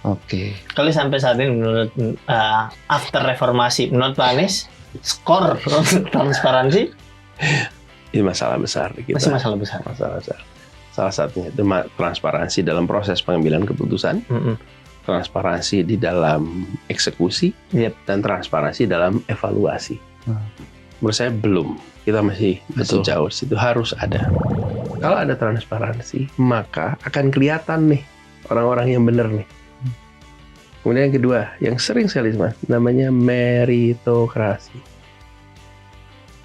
Oke. Kalau sampai saat ini menurut after reformasi, menurut Pak Anies, skor transparansi Ini masalah besar kita. masih masalah besar. Masalah besar. Salah satunya itu transparansi dalam proses pengambilan keputusan, transparansi di dalam eksekusi, dan transparansi dalam evaluasi. Menurut saya belum. Kita masih jauh. Itu harus ada. Kalau ada transparansi, maka akan kelihatan nih orang-orang yang benar nih. Kemudian yang kedua, yang sering saya lihat namanya meritokrasi.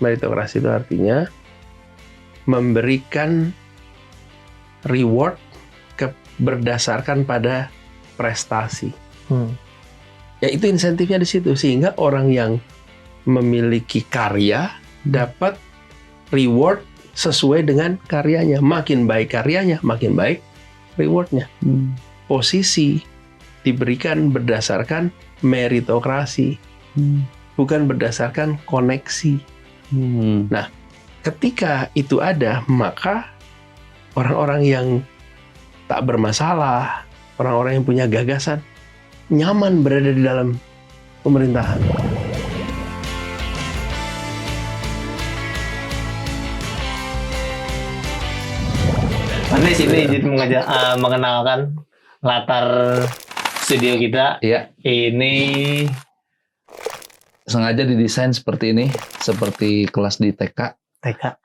Meritokrasi itu artinya memberikan reward berdasarkan pada prestasi. Ya itu insentifnya di situ, sehingga orang yang memiliki karya dapat reward sesuai dengan karyanya. Makin baik karyanya, makin baik rewardnya. Posisi diberikan berdasarkan meritokrasi, bukan berdasarkan koneksi. Nah, ketika itu ada, maka orang-orang yang tak bermasalah, orang-orang yang punya gagasan, nyaman berada di dalam pemerintahan. Anies ini izin mengenalkan latar studio kita. Iya. Ini Sengaja didesain seperti ini, seperti kelas di TK.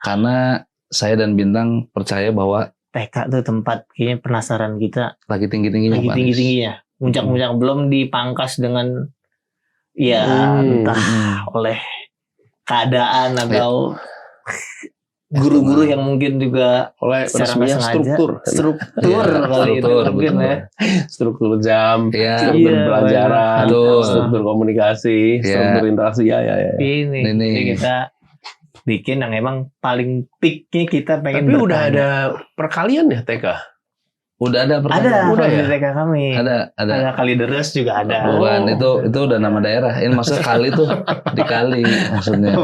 Karena saya dan Bintang percaya bahwa TK tuh tempat kayaknya penasaran kita lagi tinggi-tingginya. lagi tinggi-tingginya. Puncak-puncak belum dipangkas dengan entah oleh keadaan atau guru-guru yang mungkin juga Oleh secara resminya nggak sengaja. struktur Kali itu mungkin ya. struktur jam, Iya. struktur Iya, pelajaran, betul. struktur komunikasi, struktur interaksi. Ya. Ini kita bikin yang emang paling peaknya kita pengen. Tapi udah bertanya. ada perkalian ya TK? Udah ada Ada pertanyaan. Udah di ya? TK kami. Ada. Ada Kalideres juga ada. Bukan, itu udah nama daerah. Ini maksudnya kali tuh dikali maksudnya.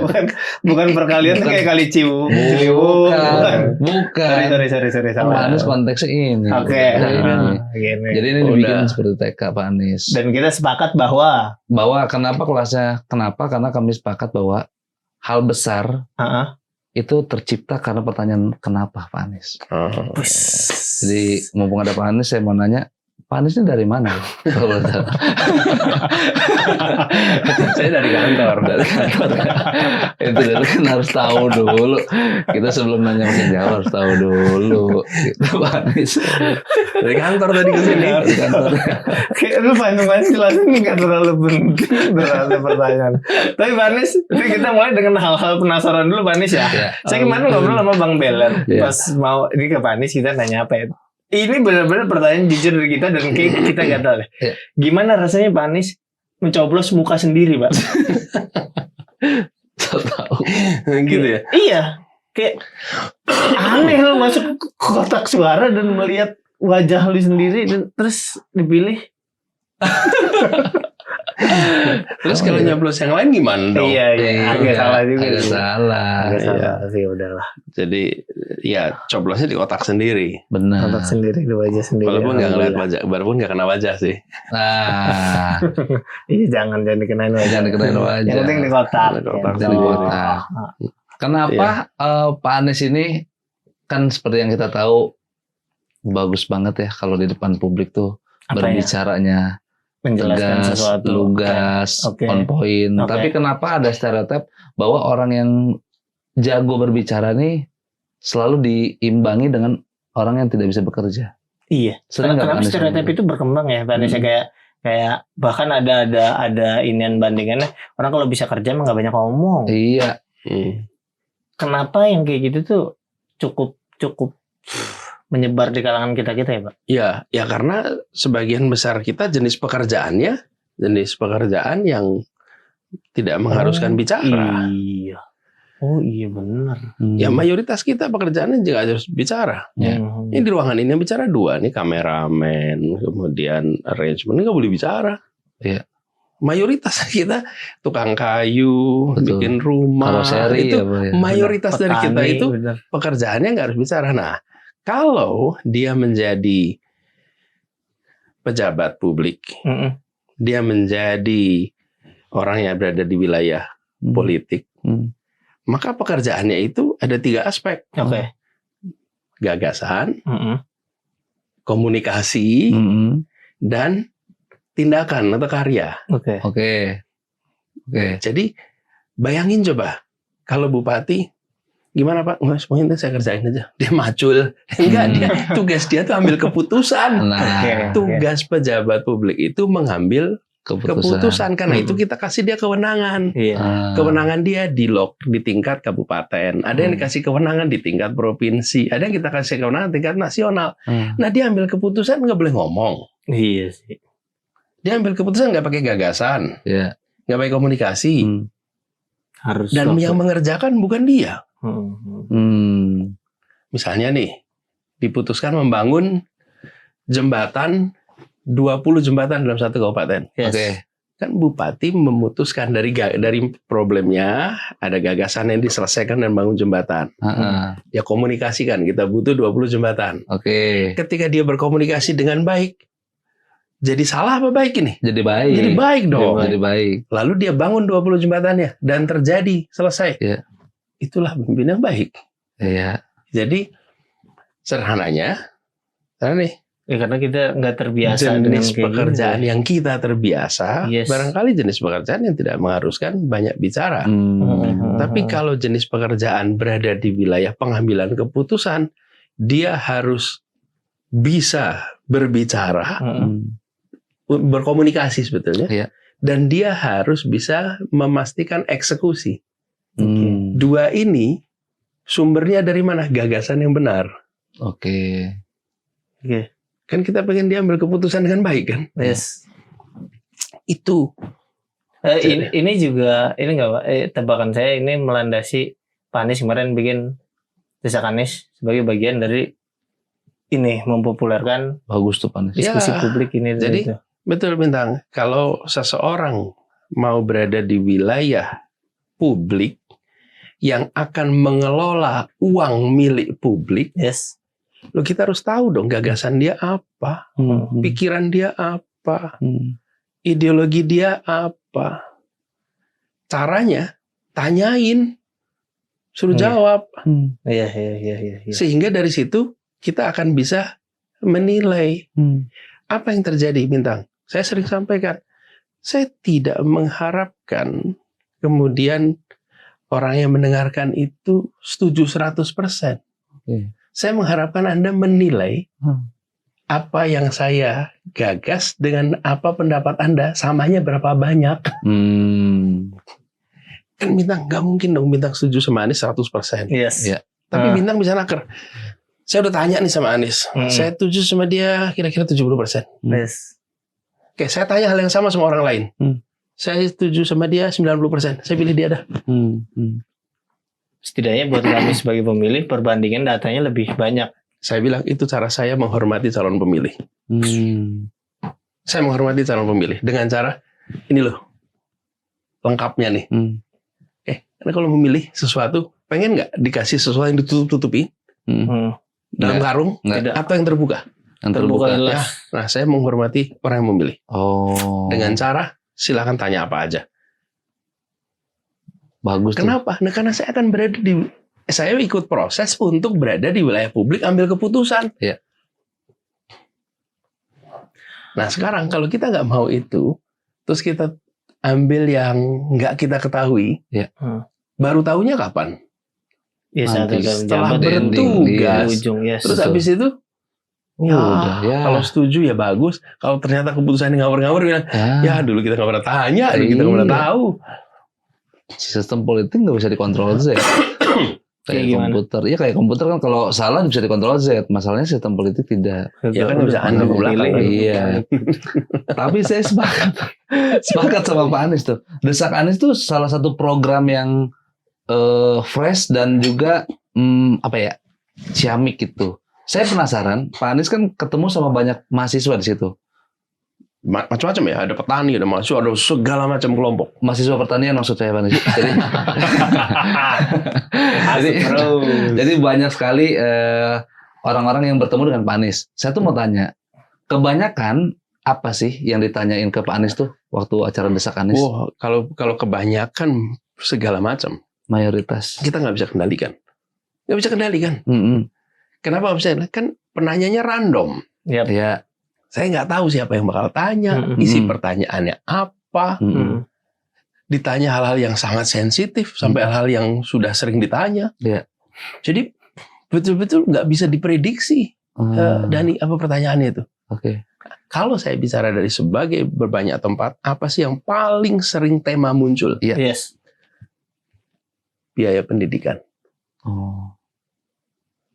bukan perkalian tuh kayak kali Ciliwung. Bukan. Sorry. Pak Anies konteksnya ini. Oke. Gini. Jadi ini dibikin seperti TK Pak Anies. Dan kita sepakat bahwa Kenapa kelasnya? Kenapa? Karena kami sepakat bahwa hal besar itu tercipta karena pertanyaan kenapa Pak Anies. Jadi mumpung ada Pak Anies, saya mau nanya, Pak Anies ini dari mana? Saya dari kantor. Itu kan harus tahu dulu. Kita sebelum nanya Mas jawab harus tahu dulu. Gitu Pak Anies. Dari kantor tadi ke sini. Dari kantor. kayak lu panjang jelasin nggak terlalu penting berarti pertanyaan. Tapi Pak Anies, ini kita mulai dengan hal-hal penasaran dulu Pak Anies ya. Saya kemarin ngobrol sama Bang Beler pas mau ini ke Pak Anies kita nanya apa ya? Ini benar-benar pertanyaan jujur dari kita dan kayak kita nggak tahu deh. Gimana rasanya Pak Anies mencoblos muka sendiri Pak? Tahu. Gitu ya. Iya, kayak aneh lu masuk ke kotak suara dan melihat wajah lu sendiri dan terus dipilih. Terus kalau nyoblos yang lain gimana dong? Iya, agak salah juga. Agak salah. Agak salah sih udahlah. Jadi ya coblosnya di otak sendiri. Benar. Kotak sendiri, di wajah sendiri. Walaupun nggak ngeliat wajah, walaupun nggak kena wajah sih. Nah, Iya jangan dikenain wajah. jangan dikenain wajah. Yang penting di kotak. Di kotak. Di kotak. Kenapa Pak Anies ini kan seperti yang kita tahu bagus banget ya kalau di depan publik tuh berbicaranya menjelaskan tegas, sesuatu, lugas, on point. Tapi kenapa ada stereotip bahwa orang yang jago berbicara nih selalu diimbangi dengan orang yang tidak bisa bekerja? Iya. Kenapa stereotip itu berkembang ya, Pak Anies? Kayak bahkan ada inian bandingannya, orang kalau bisa kerja mah nggak banyak ngomong. Iya. Kenapa yang kayak gitu tuh cukup menyebar di kalangan kita ya Pak? Ya karena sebagian besar kita jenis pekerjaan yang tidak mengharuskan bicara. Iya. Oh iya benar. Ya mayoritas kita pekerjaannya juga harus bicara. Ini di ruangan ini yang bicara 2 nih, kameramen, kemudian arrangement nggak boleh bicara. Iya. Mayoritas kita tukang kayu, bikin rumah, karoseri itu benar. mayoritas dari kita Petani, itu benar. pekerjaannya nggak harus bicara. Nah, kalau dia menjadi pejabat publik, dia menjadi orang yang berada di wilayah politik, maka pekerjaannya itu ada 3 aspek. Gagasan, komunikasi, dan tindakan atau karya. Jadi bayangin coba kalau bupati, gimana Pak? Nggak, semuanya saya kerjain aja. Dia macul. Enggak, tugas dia tuh ambil keputusan. Tugas pejabat publik itu mengambil keputusan. Karena itu kita kasih dia kewenangan. Kewenangan dia di tingkat kabupaten. Ada yang dikasih kewenangan di tingkat provinsi. Ada yang kita kasih kewenangan tingkat nasional. Nah, dia ambil keputusan nggak boleh ngomong. Iya sih. Dia ambil keputusan nggak pakai gagasan. Nggak pakai komunikasi. Harus. Dan yang mengerjakan bukan dia. Misalnya nih, diputuskan membangun jembatan 20 jembatan dalam satu kabupaten. Kan bupati memutuskan dari problemnya, ada gagasan yang diselesaikan dan bangun jembatan. Dia komunikasikan, kita butuh 20 jembatan. Ketika dia berkomunikasi dengan baik, jadi salah apa baik ini? Jadi baik. Jadi baik dong. Jadi baik. Lalu dia bangun 20 jembatannya dan terjadi, selesai. Itulah pemimpin yang baik. Jadi sederhananya, karena kita nggak terbiasa jenis pekerjaan yang kita terbiasa, barangkali jenis pekerjaan yang tidak mengharuskan banyak bicara. Tapi kalau jenis pekerjaan berada di wilayah pengambilan keputusan, dia harus bisa berbicara, berkomunikasi sebetulnya, dan dia harus bisa memastikan eksekusi. 2 ini sumbernya dari mana? Gagasan yang benar. Kan kita pengen dia ambil keputusan dengan baik kan? Itu. Ini juga ini nggak Pak? Tebakan saya ini melandasi Pak Anies kemarin bikin Desak Anies sebagai bagian dari ini mempopulerkan bagus tuh Pak Anies. Diskusi publik ini. Jadi betul Bintang. Kalau seseorang mau berada di wilayah publik yang akan mengelola uang milik publik, lo kita harus tahu dong gagasan dia apa, pikiran dia apa, ideologi dia apa. Caranya tanyain, suruh jawab. Sehingga dari situ kita akan bisa menilai apa yang terjadi Bintang. Saya sering sampaikan, saya tidak mengharapkan kemudian orang yang mendengarkan itu setuju 100%. Saya mengharapkan Anda menilai apa yang saya gagas dengan apa pendapat Anda, samanya berapa banyak. Kan Bintang, nggak mungkin dong Bintang setuju sama Anies 100%. Tapi Bintang bisa naker. Saya udah tanya nih sama Anies, saya setuju sama dia kira-kira 70%. Oke, saya tanya hal yang sama sama orang lain. Saya setuju sama dia 90%. Saya pilih dia dah. Setidaknya buat kami sebagai pemilih, perbandingan datanya lebih banyak. Saya bilang itu cara saya menghormati calon pemilih. Saya menghormati calon pemilih dengan cara ini loh, lengkapnya nih. Karena kalau memilih sesuatu, pengen nggak dikasih sesuatu yang ditutup-tutupi dalam karung, atau yang terbuka? Yang terbuka. Ya, nah, saya menghormati orang yang memilih. Dengan cara silakan tanya apa aja. Bagus. Kenapa? Nah, karena saya akan saya ikut proses untuk berada di wilayah publik, ambil keputusan. Nah, sekarang kalau kita nggak mau itu, terus kita ambil yang nggak kita ketahui, baru tahunya kapan? Setelah bertugas. Terus habis itu, kalau setuju ya bagus. Kalau ternyata keputusannya ngawur-ngawur, bilang, ya dulu kita nggak pernah tanya, dulu kita nggak pernah tahu. Sistem politik nggak bisa dikontrol Z. Kayak komputer. Iya kayak komputer kan kalau salah bisa dikontrol Z. Masalahnya sistem politik tidak. Ya kan bisa Anda belakang. Iya. Tapi saya sepakat sama Pak Anies tuh. Desak Anies tuh salah satu program yang fresh dan juga ciamik gitu. Saya penasaran, Pak Anies kan ketemu sama banyak mahasiswa di situ. Macam-macam ya, ada petani, ada mahasiswa, ada segala macam kelompok. Mahasiswa pertanian maksud saya Pak Anies. Jadi banyak sekali orang-orang yang bertemu dengan Pak Anies. Saya tuh mau tanya, kebanyakan apa sih yang ditanyain ke Pak Anies tuh waktu acara Desak Anies? Oh, kalau kebanyakan segala macam. Mayoritas. Kita nggak bisa kendalikan. Nggak bisa kendalikan. Kenapa nggak bisa? Kan penanyanya random. Yep. Ya. Saya nggak tahu siapa yang bakal tanya, isi pertanyaannya apa. Ditanya hal-hal yang sangat sensitif sampai hal-hal yang sudah sering ditanya. Yeah. Jadi betul-betul nggak bisa diprediksi, Dani, apa pertanyaannya itu. Oke. Kalau saya bicara dari sebagai berbanyak tempat, apa sih yang paling sering tema muncul? Yeah. Yes. Biaya pendidikan. Oh.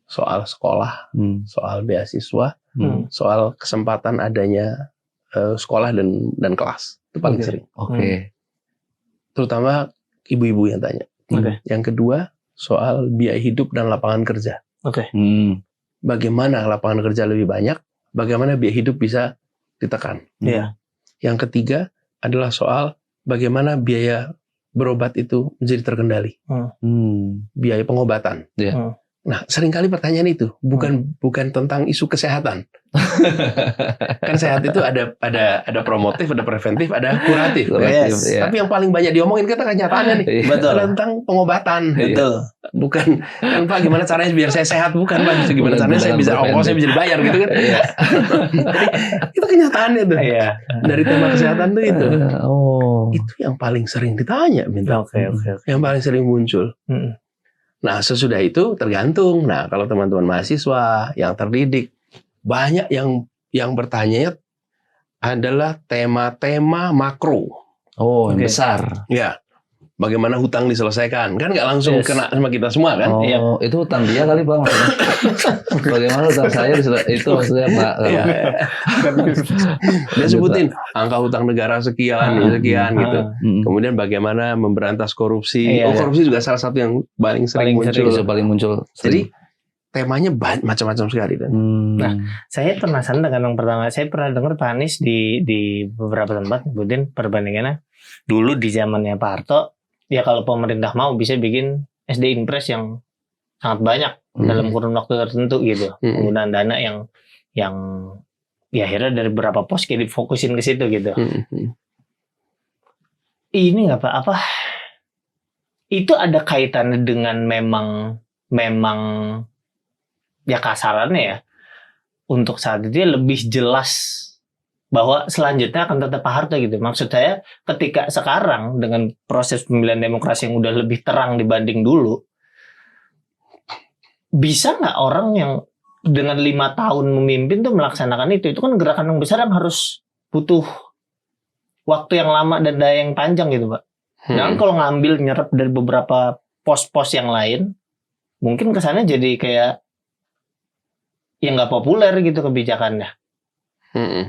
Soal sekolah, soal beasiswa, soal kesempatan adanya sekolah dan kelas. Itu paling sering. Oke. Terutama ibu-ibu yang tanya. Yang kedua, soal biaya hidup dan lapangan kerja. Bagaimana lapangan kerja lebih banyak, bagaimana biaya hidup bisa ditekan. Yang ketiga adalah soal bagaimana biaya berobat itu menjadi terkendali. Biaya pengobatan. Nah, seringkali pertanyaan itu bukan tentang isu kesehatan. Kan sehat itu ada promotif, ada preventif, ada kuratif. Tapi yang paling banyak diomongin kita kenyataannya nih. Betul. Tentang pengobatan. Betul. Bukan kan Pak gimana caranya biar saya sehat, bukan Pak, gimana caranya saya bisa ongkosnya bisa dibayar gitu kan. Jadi itu kenyataannya tuh. Dari tema kesehatan tuh itu. Itu yang paling sering ditanya, Yang paling sering muncul. Nah, sesudah itu tergantung. Nah, kalau teman-teman mahasiswa yang terdidik, banyak yang bertanya adalah tema-tema makro. Oh, yang besar. Ya. Bagaimana hutang diselesaikan? Kan nggak langsung kena sama kita semua kan? Oh, itu hutang dia kali Pak maksudnya. Bagaimana hutang saya itu maksudnya Pak. Dia sebutin angka hutang negara sekian gitu. Kemudian bagaimana memberantas korupsi. Korupsi juga salah satu yang paling sering muncul. Jadi temanya macam-macam sekali. Nah, saya penasaran dengan yang pertama. Saya pernah dengar Pak Anies di beberapa tempat nyebutin perbandingannya. Dulu di zamannya Pak Harto, ya kalau pemerintah mau bisa bikin SD Impres yang sangat banyak dalam kurun waktu tertentu gitu. Penggunaan dana yang ya akhirnya dari beberapa pos kayak difokusin ke situ gitu. Ini nggak apa itu ada kaitannya dengan memang ya kasarannya ya untuk saat itu lebih jelas bahwa selanjutnya akan tetap Pak Harto gitu. Maksud saya ketika sekarang dengan proses pemilihan demokrasi yang udah lebih terang dibanding dulu, bisa nggak orang yang dengan 5 tahun memimpin tuh melaksanakan itu? Itu kan gerakan yang besar yang harus butuh waktu yang lama dan daya yang panjang gitu Pak. Jangan kalau ngambil nyerap dari beberapa pos-pos yang lain, mungkin kesannya jadi kayak yang nggak populer gitu kebijakannya.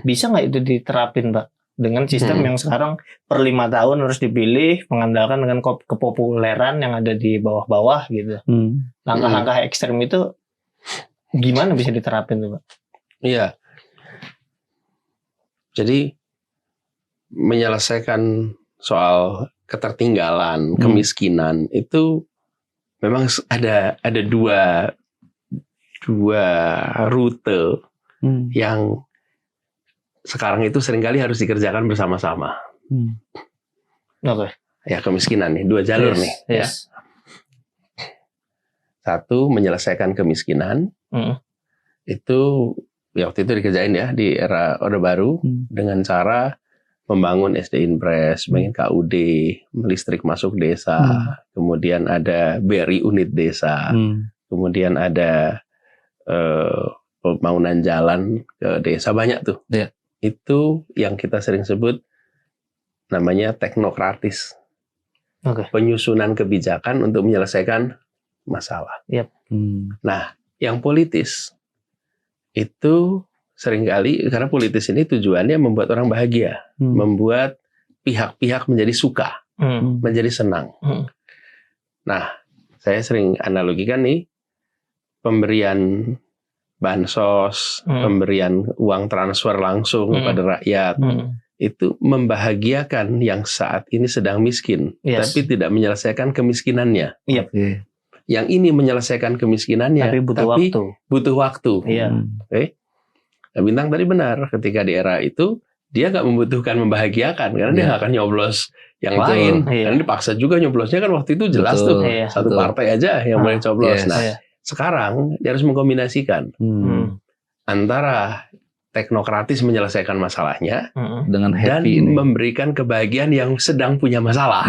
Bisa nggak itu diterapin Pak dengan sistem yang sekarang per 5 tahun harus dipilih mengandalkan dengan kepopuleran yang ada di bawah-bawah gitu. Langkah-langkah ekstrem itu gimana bisa diterapin tuh Pak? Iya. Jadi menyelesaikan soal ketertinggalan, kemiskinan itu memang ada dua rute yang sekarang itu seringkali harus dikerjakan bersama-sama. Ya, kemiskinan nih, 2 jalur nih. Ya. Satu, menyelesaikan kemiskinan. Itu ya waktu itu dikerjain ya di era Orde Baru dengan cara membangun SD Impres, membangun KUD, listrik masuk desa, kemudian ada BRI unit desa, kemudian ada pembangunan jalan ke desa, banyak tuh. Itu yang kita sering sebut namanya teknokratis. Penyusunan kebijakan untuk menyelesaikan masalah. Nah, yang politis itu seringkali, karena politis ini tujuannya membuat orang bahagia, membuat pihak-pihak menjadi suka, menjadi senang. Nah, saya sering analogikan nih, pemberian bansos, pemberian uang transfer langsung kepada rakyat, itu membahagiakan yang saat ini sedang miskin, tapi tidak menyelesaikan kemiskinannya. Yang ini menyelesaikan kemiskinannya, tapi butuh waktu. Nah, Bintang tadi benar, ketika di era itu dia nggak membutuhkan membahagiakan karena dia nggak akan nyoblos yang lain. Karena dipaksa juga nyoblosnya kan waktu itu jelas tuh satu partai aja yang boleh coblos. Nah, sekarang dia harus mengkombinasikan antara teknokratis menyelesaikan masalahnya dengan dan happy memberikan kebahagiaan yang sedang punya masalah.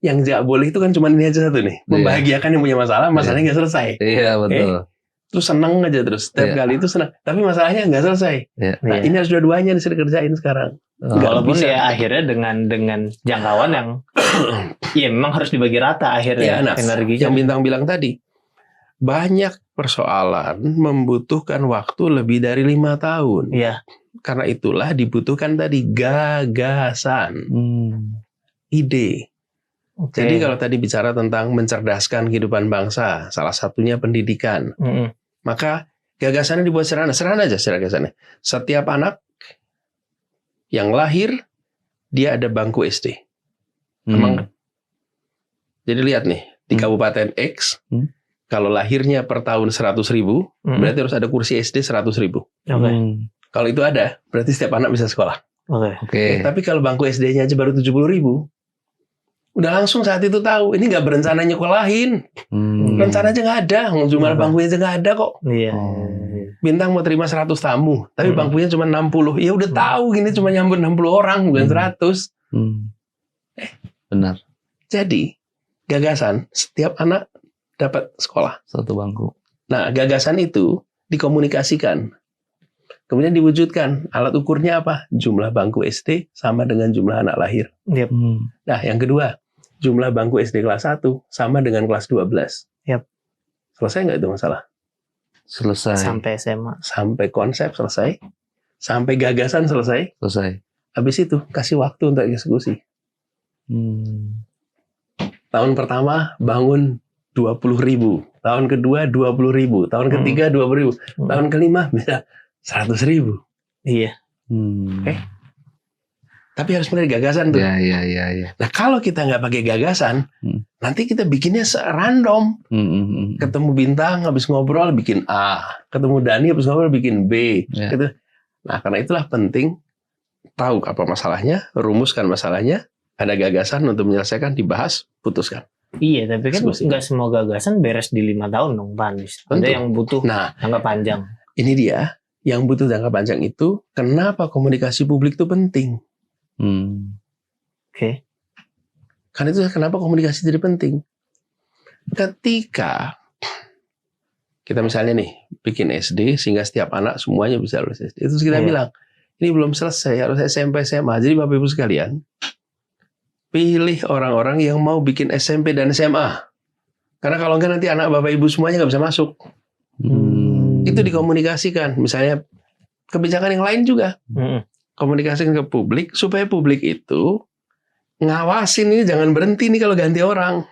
Yang nggak boleh itu kan cuma ini aja satu nih, membahagiakan yang punya masalah, masalahnya nggak selesai. Iya betul. Terus seneng aja terus setiap kali itu senang, tapi masalahnya nggak selesai. Nah ini harus dua-duanya bisa dikerjain sekarang. Walaupun ya akhirnya dengan jangkauan yang ya memang harus dibagi rata akhirnya energinya. Yang Bintang bilang tadi, banyak persoalan membutuhkan waktu lebih dari 5 tahun. Iya. Karena itulah dibutuhkan tadi gagasan, ide. Jadi kalau tadi bicara tentang mencerdaskan kehidupan bangsa, salah satunya pendidikan. Maka gagasannya dibuat sederhana aja gagasannya. Setiap anak yang lahir, dia ada bangku SD. Emang, jadi lihat nih, di Kabupaten X, kalau lahirnya per tahun 100.000, berarti harus ada kursi SD 100.000. Kalau itu ada, berarti setiap anak bisa sekolah. Tapi kalau bangku SD-nya aja baru 70.000, udah langsung saat itu tahu ini nggak berencana nyekolahin, rencana aja nggak ada, jumlah bangkunya aja nggak ada kok. Bintang mau terima 100 tamu, tapi bangkunya cuma 60, ya udah tahu gini cuma nyambut 60 orang bukan 100. Benar. Jadi gagasan setiap anak dapat sekolah satu bangku. Nah gagasan itu dikomunikasikan, kemudian diwujudkan. Alat ukurnya apa? Jumlah bangku SD sama dengan jumlah anak lahir. Nah yang kedua, jumlah bangku SD kelas 1 sama dengan kelas 12. Selesai nggak itu masalah? Selesai. Sampai SMA. Sampai konsep selesai. Sampai gagasan selesai. Habis itu kasih waktu untuk eksekusi. Tahun pertama bangun 20.000. Tahun kedua 20.000. Tahun ketiga 20.000. Tahun kelima bisa 100.000. Iya. Tapi harus mulai gagasan tuh. Iya. Nah kalau kita nggak pakai gagasan, nanti kita bikinnya random. Ketemu Bintang habis ngobrol bikin A, ketemu Dani habis ngobrol bikin B. Gitu. Nah karena itulah penting tahu apa masalahnya, rumuskan masalahnya, ada gagasan untuk menyelesaikan, dibahas, putuskan. Iya, tapi kan nggak semua gagasan beres di 5 tahun dong, Pak Anies. Ada yang butuh jangka panjang. Ini dia, yang butuh jangka panjang itu, kenapa komunikasi publik itu penting? Karena itu kenapa komunikasi jadi penting. Ketika kita misalnya nih bikin SD sehingga setiap anak semuanya bisa lulus SD, itu kita bilang ini belum selesai, harus SMP SMA. Jadi Bapak Ibu sekalian, pilih orang-orang yang mau bikin SMP dan SMA. Karena kalau enggak nanti anak Bapak Ibu semuanya nggak bisa masuk. Itu dikomunikasikan. Misalnya kebijakan yang lain juga. Komunikasikan ke publik supaya publik itu ngawasin ini, jangan berhenti nih kalau ganti orang.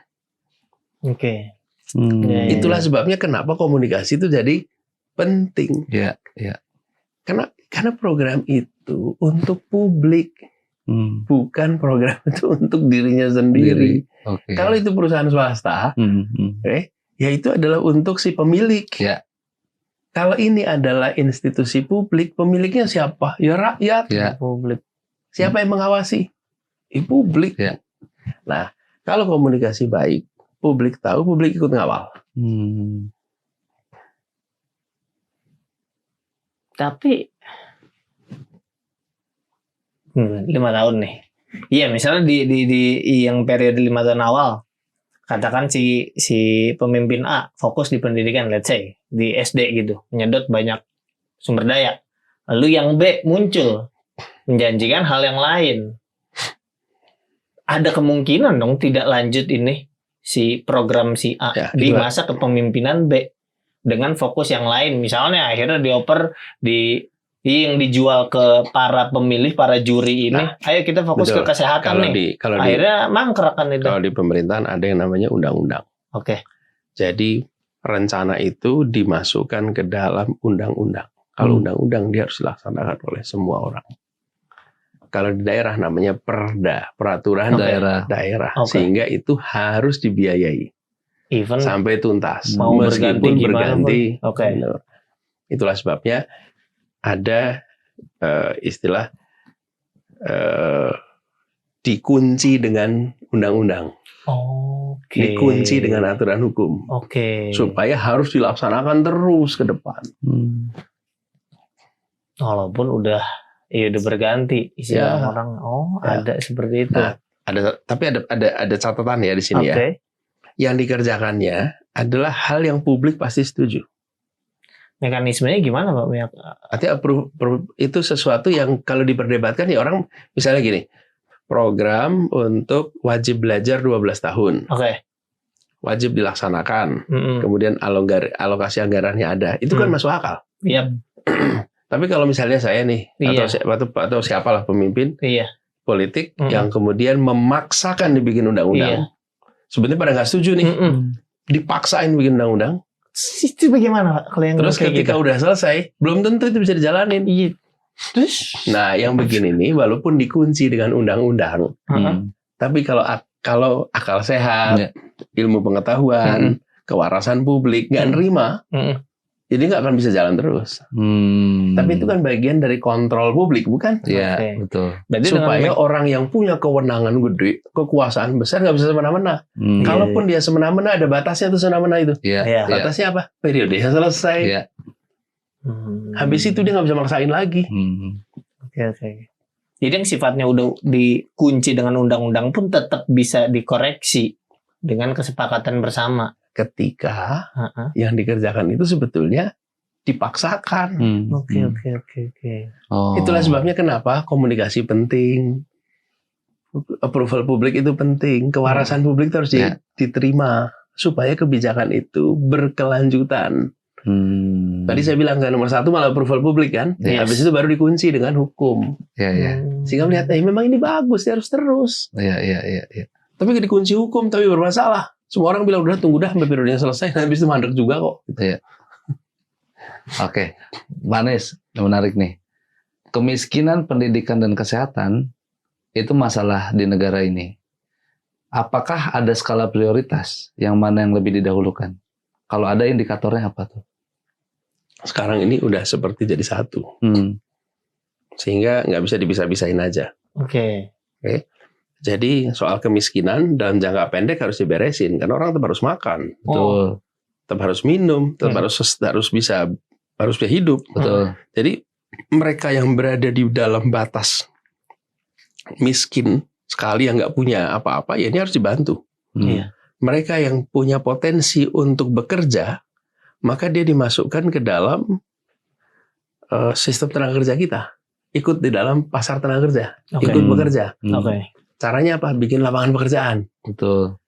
Itulah sebabnya kenapa komunikasi itu jadi penting. Karena program itu untuk publik. Bukan program itu untuk dirinya sendiri. Kalau itu perusahaan swasta, ya itu adalah untuk si pemilik. Kalau ini adalah institusi publik, pemiliknya siapa? Ya rakyat. Publik. Siapa yang mengawasi? Publik. Nah, kalau komunikasi baik, publik tahu, publik ikut ngawal. Tapi 5 tahun nih. Iya, misalnya di yang periode 5 tahun awal, katakan si pemimpin A fokus di pendidikan, let's say di SD gitu, menyedot banyak sumber daya. Lalu yang B muncul menjanjikan hal yang lain. Ada kemungkinan dong tidak lanjut ini si program si A di masa kepemimpinan B dengan fokus yang lain. Misalnya akhirnya dioper yang dijual ke para pemilih, para juri ini, ayo kita fokus ke kesehatan akhirnya mangkrak kan itu. Kalau di pemerintahan ada yang namanya undang-undang. Jadi rencana itu dimasukkan ke dalam undang-undang. Kalau undang-undang dia harus dilaksanakan oleh semua orang. Kalau di daerah namanya perda, peraturan daerah. Sehingga itu harus dibiayai. Even sampai tuntas. Mau meskipun berganti. Oke. Itulah sebabnya ada istilah dikunci dengan undang-undang. Dikunci dengan aturan hukum. Supaya harus dilaksanakan terus ke depan. Walaupun udah berganti istilah orang. Ada seperti itu. Nah, tapi ada catatan ya di sini ya. Yang dikerjakannya adalah hal yang publik pasti setuju. Mekanismenya gimana Pak? Artinya itu sesuatu yang kalau diperdebatkan ya orang misalnya gini. Program untuk wajib belajar 12 tahun. Wajib dilaksanakan. Kemudian alokasi anggarannya ada. Itu kan masuk akal. Tapi kalau misalnya saya nih atau siapalah pemimpin politik yang kemudian memaksakan dibikin undang-undang. Sebenarnya pada nggak setuju nih. Dipaksain bikin undang-undang. Itu bagaimana Pak? Terus ketika udah selesai, belum tentu itu bisa dijalanin. Nah, yang begini nih, walaupun dikunci dengan undang-undang, tapi kalau akal sehat, ilmu pengetahuan, kewarasan publik nggak nerima, jadi nggak akan bisa jalan terus. Tapi itu kan bagian dari kontrol publik, bukan? Iya, betul. Berarti supaya orang yang punya kewenangan gede, kekuasaan besar nggak bisa semena-mena. Kalaupun dia semena-mena, ada batasnya tuh semena-mena itu. Batasnya apa? Periodenya selesai. Habis itu dia nggak bisa maksain lagi. Jadi yang sifatnya udah dikunci dengan undang-undang pun tetap bisa dikoreksi dengan kesepakatan bersama. Ketika yang dikerjakan itu sebetulnya dipaksakan. Itulah sebabnya kenapa komunikasi penting, approval publik itu penting, kewarasan publik itu harus diterima supaya kebijakan itu berkelanjutan. Tadi saya bilang kan nomor 1 malah approval publik kan. Habis itu baru dikunci dengan hukum. Sehingga melihat memang ini bagus, dia harus terus. Tapi dikunci hukum tapi bermasalah. Semua orang bilang udah tunggu dah sampai periodenya selesai, habis itu mandek juga kok. Oke, Manis, menarik nih. Kemiskinan, pendidikan dan kesehatan itu masalah di negara ini. Apakah ada skala prioritas yang mana yang lebih didahulukan? Kalau ada indikatornya apa tuh? Sekarang ini udah seperti jadi satu. Sehingga nggak bisa dipisah-pisahin aja. Jadi soal kemiskinan dalam jangka pendek harus diberesin. Karena orang tetap harus makan. Betul. Tetap harus minum. Tetap harus bisa hidup. Betul. Jadi mereka yang berada di dalam batas miskin sekali yang nggak punya apa-apa, ya ini harus dibantu. Mereka yang punya potensi untuk bekerja, maka dia dimasukkan ke dalam sistem tenaga kerja kita. Ikut di dalam pasar tenaga kerja. Ikut bekerja. Caranya apa? Bikin lapangan pekerjaan. Betul.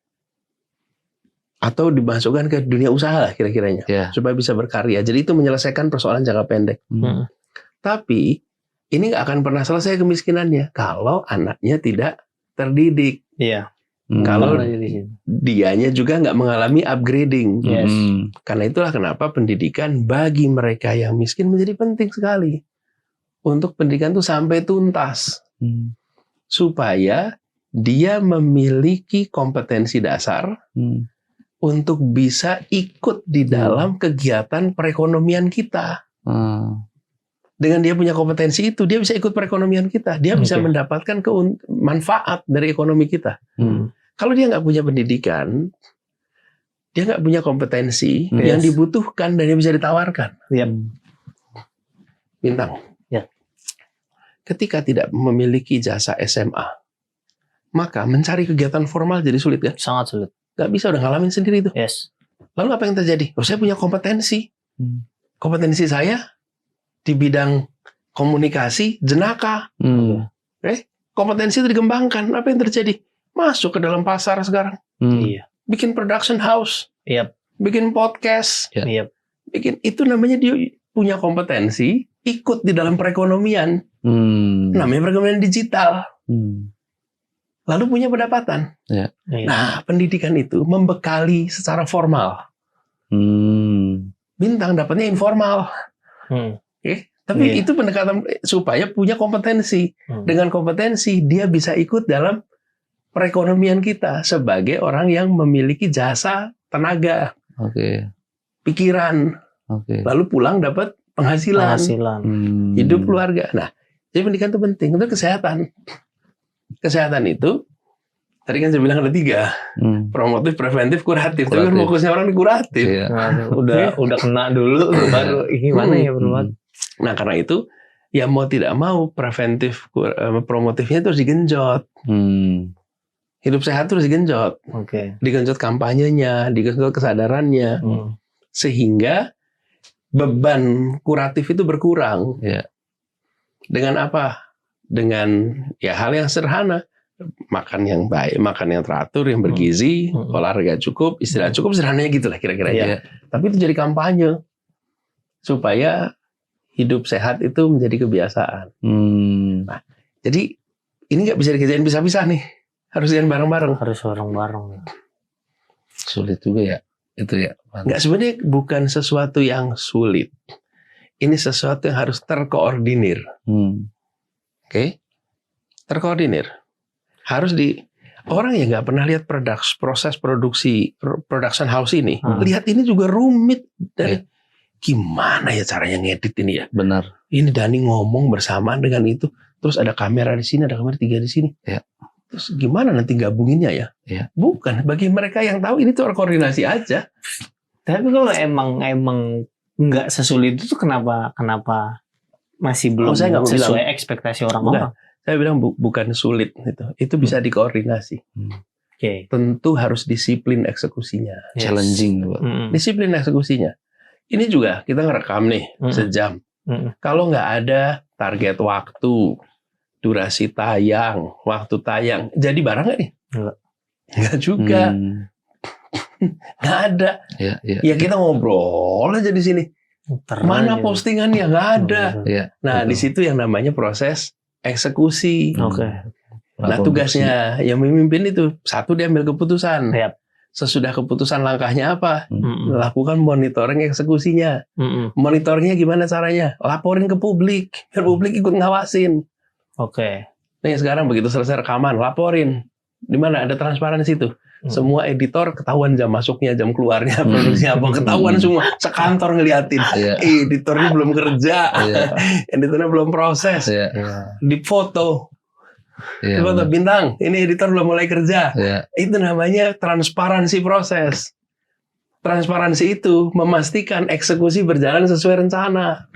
Atau dimasukkan ke dunia usaha lah kira-kiranya. Supaya bisa berkarya. Jadi itu menyelesaikan persoalan jangka pendek. Tapi ini nggak akan pernah selesai kemiskinannya kalau anaknya tidak terdidik. Kalau dianya juga nggak mengalami upgrading. Karena itulah kenapa pendidikan bagi mereka yang miskin menjadi penting sekali. Untuk pendidikan itu sampai tuntas. Supaya dia memiliki kompetensi dasar untuk bisa ikut di dalam kegiatan perekonomian kita. Dengan dia punya kompetensi itu, dia bisa ikut perekonomian kita. Dia bisa mendapatkan manfaat dari ekonomi kita. Kalau dia nggak punya pendidikan, dia nggak punya kompetensi yang dibutuhkan dan yang bisa ditawarkan. Bintang. Ketika tidak memiliki jasa SMA, maka mencari kegiatan formal jadi sulit kan? Sangat sulit. Nggak bisa, udah ngalamin sendiri itu. Lalu apa yang terjadi? Saya punya kompetensi. Kompetensi saya di bidang komunikasi jenaka. Kompetensi itu dikembangkan. Apa yang terjadi? Masuk ke dalam pasar sekarang. Bikin production house. Bikin podcast. Bikin itu namanya dia punya kompetensi, ikut di dalam perekonomian. Namanya perekonomian digital. Lalu punya pendapatan. Nah, pendidikan itu membekali secara formal. Bintang dapatnya informal. Tapi itu pendekatan supaya punya kompetensi. Dengan kompetensi dia bisa ikut dalam perekonomian kita sebagai orang yang memiliki jasa, tenaga, pikiran. Lalu pulang dapat penghasilan. Hidup keluarga. Nah, Jadi pendidikan itu penting. Untuk kesehatan itu tadi kan saya bilang ada 3, promotif, preventif, kuratif. Tapi kan fokusnya orang di kuratif. Iya. Udah kena dulu baru gimana ya berbuat. Nah karena itu ya mau tidak mau preventif, promotifnya itu harus digenjot. Hidup sehat itu harus digenjot. Digenjot kampanyenya, digenjot kesadarannya, sehingga beban kuratif itu berkurang. Dengan apa? Dengan ya hal yang sederhana. Makan yang baik, makan yang teratur, yang bergizi, olahraga cukup, istirahat cukup, sederhananya gitulah kira-kira. Tapi itu jadi kampanye supaya hidup sehat itu menjadi kebiasaan. Nah, jadi ini nggak bisa dikerjain pisah-pisah nih, harus dikerjain bareng-bareng. Sulit juga ya itu ya. Nggak, sebenarnya bukan sesuatu yang sulit. Ini sesuatu yang harus terkoordinir. Oke? Terkoordinir. Harus orang yang nggak pernah lihat proses production house ini, lihat ini juga rumit dan gimana ya caranya ngedit ini ya. Benar. Ini Dani ngomong bersamaan dengan itu, terus ada kamera di sini, ada kamera 3 di sini. Terus gimana nanti gabunginnya ya? Bukan, bagi mereka yang tahu ini tuh koordinasi aja. Tapi kalau emang nggak sesulit itu kenapa masih belum sesuai ekspektasi orang-orang? Saya bilang bukan sulit itu bisa dikoordinasi. Tentu harus disiplin eksekusinya. Challenging, Disiplin eksekusinya. Ini juga kita ngerekam nih sejam. Kalau nggak ada target waktu, durasi tayang, waktu tayang, jadi barang nggak nih? Nggak juga. Nggak ada. Ya kita ngobrol aja di sini. Mana postingannya? Nggak ada. Nah di situ yang namanya proses eksekusi. Nah tugasnya yang memimpin itu, satu dia ambil keputusan. Sesudah keputusan langkahnya apa? Lakukan monitoring eksekusinya. Monitoringnya gimana caranya? Laporin ke publik, biar publik ikut ngawasin. Nih sekarang begitu selesai rekaman, laporin. Di mana ada transparansi itu. Semua editor ketahuan jam masuknya, jam keluarnya, produksinya apa, ketahuan semua. Sekantor ngeliatin. Editornya belum kerja, editornya belum proses. Di foto. Foto bintang, ini editor belum mulai kerja. Itu namanya transparansi proses. Transparansi itu memastikan eksekusi berjalan sesuai rencana.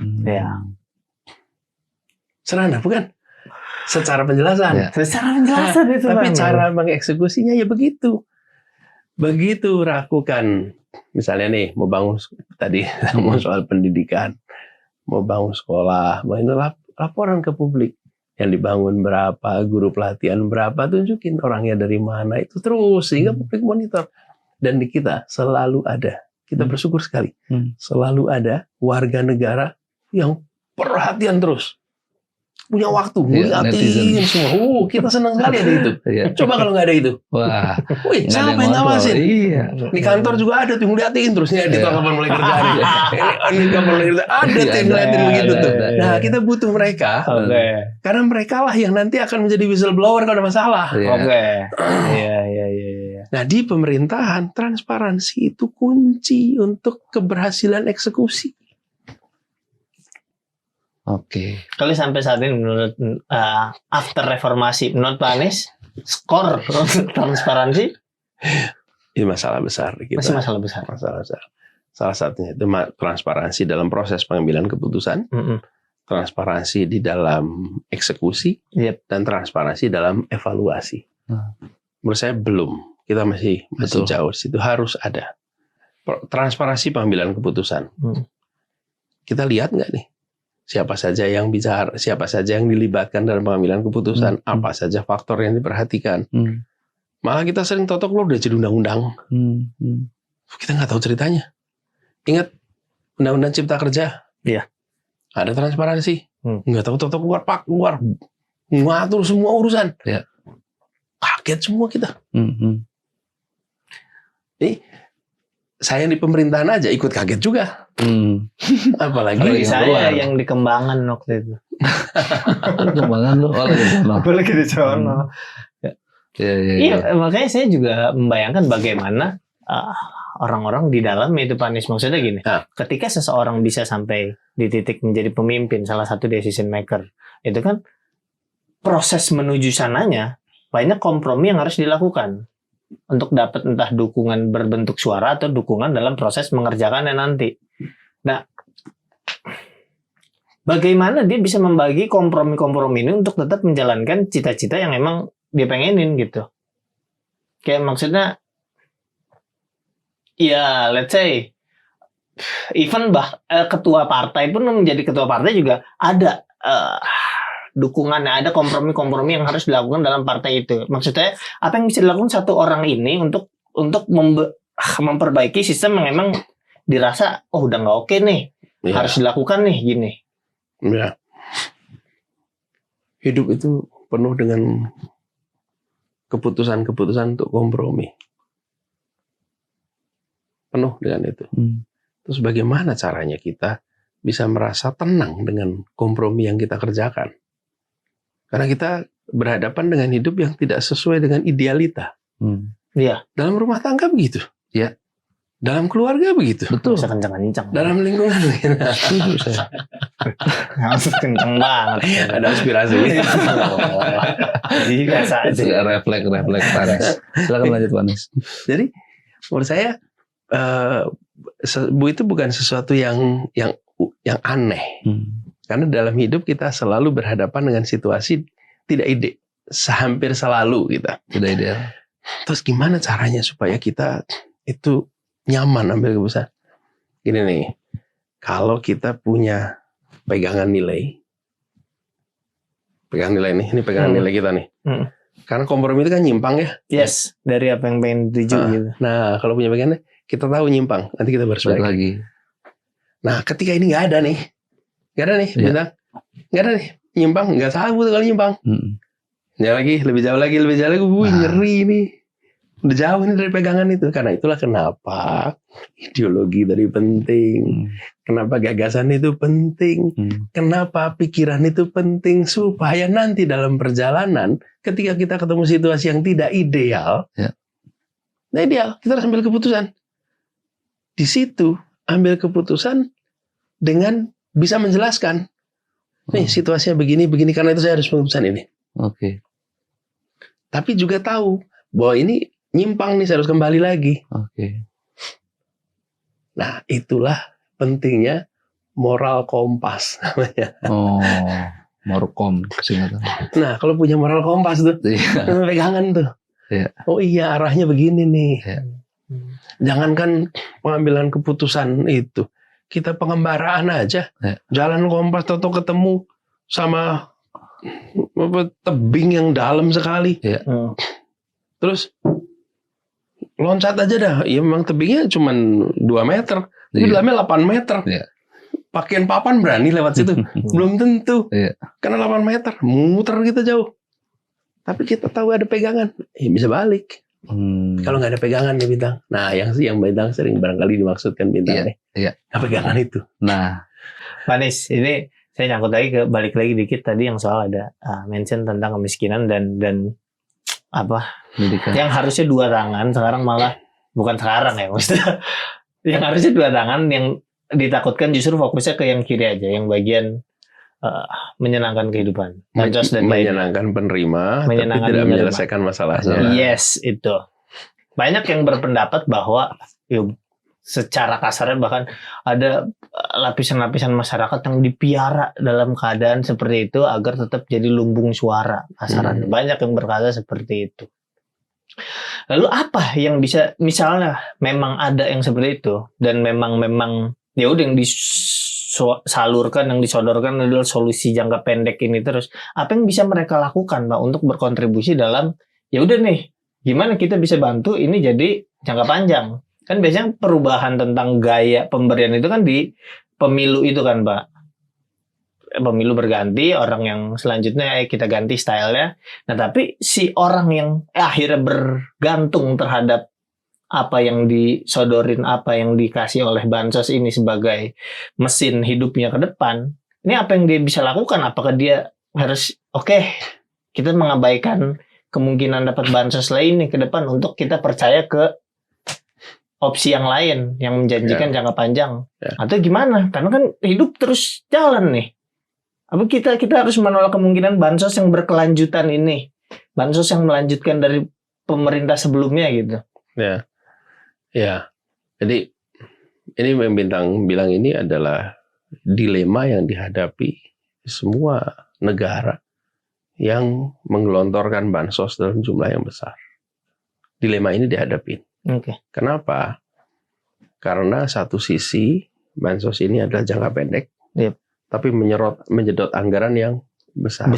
Sederhana, bukan? Secara penjelasan. Itu. Tapi cara mengeksekusinya ya begitu. Begitu lakukan, misalnya nih mau bangun tadi mau soal pendidikan, mau bangun sekolah, mau ini laporan ke publik. Yang dibangun berapa, guru pelatihan berapa, tunjukin orangnya dari mana, itu terus sehingga publik monitor. Dan di kita selalu ada, kita bersyukur sekali, selalu ada warga negara yang perhatian terus. Punya waktu, ngeliatin semua. Kita senang sekali ada itu. Coba kalau nggak ada itu. Wah. Wih, siapa yang ngawasin? Di kantor juga ada tuh, ngeliatin terus. Ini editor kapan mulai kerja nih. Ini kapan mulai kerja. Ada tuh ngeliatin begitu tuh. Nah, kita butuh mereka. Karena mereka lah yang nanti akan menjadi whistleblower kalau ada masalah. Nah, di pemerintahan, transparansi itu kunci untuk keberhasilan eksekusi. Kalau sampai saat ini menurut after reformasi, menurut Pak Anies skor untuk transparansi ini masalah besar kita. Masih masalah besar. Salah satunya itu transparansi dalam proses pengambilan keputusan, transparansi di dalam eksekusi, dan transparansi dalam evaluasi. Menurut saya belum. Kita masih jauh. Situ harus ada transparansi pengambilan keputusan. Kita lihat nggak nih? Siapa saja yang bicara, siapa saja yang dilibatkan dalam pengambilan keputusan, apa saja faktor yang diperhatikan. Malah kita sering totok lo udah jadi undang-undang. Kita nggak tahu ceritanya. Ingat Undang-Undang Cipta Kerja? Ada transparansi. Nggak tahu totok keluar, ngatur semua urusan. Kaget semua kita. Saya di pemerintahan aja ikut kaget juga. Apalagi saya yang dikembangan waktu itu. Kembangan lu apalagi di sono. Iya, makanya saya juga membayangkan bagaimana orang-orang di dalam itu Pak Anies. Maksudnya gini, ketika seseorang bisa sampai di titik menjadi pemimpin, salah satu decision maker, itu kan proses menuju sananya banyak kompromi yang harus dilakukan untuk dapat entah dukungan berbentuk suara atau dukungan dalam proses mengerjakannya nanti. Nah, bagaimana dia bisa membagi kompromi-kompromi ini untuk tetap menjalankan cita-cita yang emang dia pengenin gitu. Kayak maksudnya, ya let's say, even ketua partai pun menjadi ketua partai juga ada dukungannya, ada kompromi-kompromi yang harus dilakukan dalam partai itu. Maksudnya, apa yang bisa dilakukan satu orang ini untuk memperbaiki sistem yang emang dirasa, oh udah nggak oke nih, harus dilakukan nih, gini. Ya. Hidup itu penuh dengan keputusan-keputusan untuk kompromi. Penuh dengan itu. Terus bagaimana caranya kita bisa merasa tenang dengan kompromi yang kita kerjakan? Karena kita berhadapan dengan hidup yang tidak sesuai dengan idealita. Iya. Dalam rumah tangga begitu. Iya. Dalam keluarga begitu. Betul. Bisa kencang-kencang. Dalam lingkungan. Setuju saya. Harus kencang banget. Ada aspirasi. Jadi biasa aja. Refleks Panis. Silakan lanjut Panis. Jadi menurut saya itu bukan sesuatu yang aneh. Karena dalam hidup kita selalu berhadapan dengan situasi tidak ide. Hampir selalu kita. Tidak ideal. Terus gimana caranya supaya kita itu nyaman ambil keputusan? Gini nih, kalau kita punya pegangan nilai nih, ini pegangan nilai kita nih. Karena kompromi itu kan nyimpang ya. Yes, dari apa yang pengen tuju gitu. Nah, kalau punya pegangan, kita tahu nyimpang, nanti kita berbalik lagi. Nah, ketika ini nggak ada nih, bintang, nggak ada nih, nyimpang, nggak sabut kalau nyimpang. Lebih jauh lagi, nyeri nih. Udah jauh nih dari pegangan itu. Karena itulah kenapa ideologi tadi penting. Kenapa gagasan itu penting. Kenapa pikiran itu penting. Supaya nanti dalam perjalanan, ketika kita ketemu situasi yang tidak ideal, nah ideal, kita harus ambil keputusan. Di situ, ambil keputusan dengan bisa menjelaskan. Nih situasinya begini, karena itu saya harus keputusan ini. Oke. Tapi juga tahu bahwa ini nyimpang nih, saya harus kembali lagi. Oke. Nah, itulah pentingnya moral kompas namanya. Oh, morkom singkatan. Nah, kalau punya moral kompas tuh, pegangan tuh. Iya. Oh iya, arahnya begini nih. Iya. Jangankan pengambilan keputusan itu, kita pengembaraan aja. Iya. Jalan kompas atau ketemu sama tebing yang dalam sekali. Iya. Terus loncat aja dah. Ya memang tebingnya cuma 2 meter. Tapi dalamnya 8 meter. Iya. Pakaian papan berani lewat situ. Belum tentu. Iya. Karena 8 meter. Muter kita jauh. Tapi kita tahu ada pegangan. Bisa balik. Kalau nggak ada pegangan nih bintang. Nah yang bintang sering barangkali dimaksudkan bintang nih. Iya. Nah, pegangan itu. Nah. Panis, ini saya nyangkut lagi balik lagi dikit tadi yang soal ada mention tentang kemiskinan dan apa Pendidikan. yang harusnya 2 tangan sekarang malah bukan sekarang ya maksudnya yang harusnya 2 tangan yang ditakutkan justru fokusnya ke yang kiri aja yang bagian menyenangkan kehidupan menyenangkan penerima tapi tidak menyelesaikan masalahnya. Yes, itu banyak yang berpendapat bahwa secara kasarnya bahkan ada lapisan-lapisan masyarakat yang dipiara dalam keadaan seperti itu agar tetap jadi lumbung suara kasarannya. Banyak yang berkata seperti itu. Lalu apa yang bisa, misalnya memang ada yang seperti itu dan memang ya udah yang disalurkan, yang disodorkan adalah solusi jangka pendek ini terus. Apa yang bisa mereka lakukan, Pak, untuk berkontribusi dalam ya udah nih, gimana kita bisa bantu ini jadi jangka panjang? Kan biasanya perubahan tentang gaya pemberian itu kan di pemilu itu kan, Pak. Pemilu berganti, orang yang selanjutnya kita ganti stylenya. Nah, tapi si orang yang akhirnya bergantung terhadap apa yang disodorin, apa yang dikasih oleh bansos ini sebagai mesin hidupnya ke depan, ini apa yang dia bisa lakukan? Apakah dia harus, kita mengabaikan kemungkinan dapat bansos lain nih ke depan untuk kita percaya ke opsi yang lain yang menjanjikan jangka panjang. Atau gimana? Karena kan hidup terus jalan nih. Apa kita harus menolak kemungkinan bansos yang berkelanjutan ini, bansos yang melanjutkan dari pemerintah sebelumnya gitu. Ya. Jadi ini yang Bintang bilang ini adalah dilema yang dihadapi semua negara yang menggelontorkan bansos dalam jumlah yang besar. Dilema ini dihadapin. Kenapa? Karena satu sisi bansos ini adalah jangka pendek. Tapi menyedot anggaran yang besar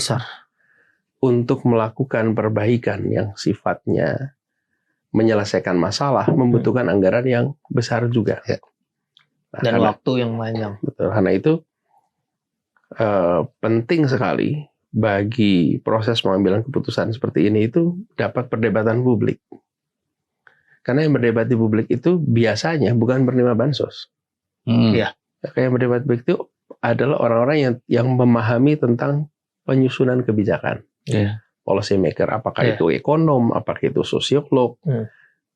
untuk melakukan perbaikan yang sifatnya menyelesaikan masalah membutuhkan anggaran yang besar juga dan waktu yang panjang. Betul. Karena itu penting sekali bagi proses pengambilan keputusan seperti ini itu dapat perdebatan publik. Karena yang berdebat di publik itu biasanya bukan penerima bansos. Kayak berdebat publik itu adalah orang-orang yang memahami tentang penyusunan kebijakan. Policy maker, apakah itu ekonom, apakah itu sosiolog,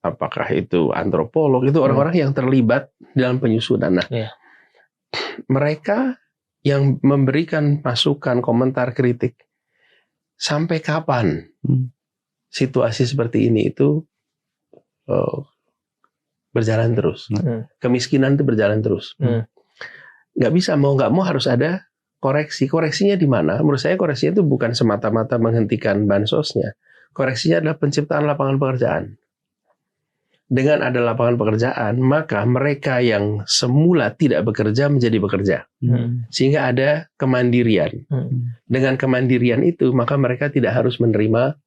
apakah itu antropolog, itu orang-orang yang terlibat dalam penyusunan. Nah, mereka yang memberikan masukan, komentar, kritik, sampai kapan situasi seperti ini itu berjalan terus. Kemiskinan itu berjalan terus. Nggak bisa, mau nggak mau harus ada koreksi. Koreksinya di mana? Menurut saya koreksinya itu bukan semata-mata menghentikan bansosnya. Koreksinya adalah penciptaan lapangan pekerjaan. Dengan ada lapangan pekerjaan, maka mereka yang semula tidak bekerja menjadi bekerja. Sehingga ada kemandirian. Dengan kemandirian itu, maka mereka tidak harus menerima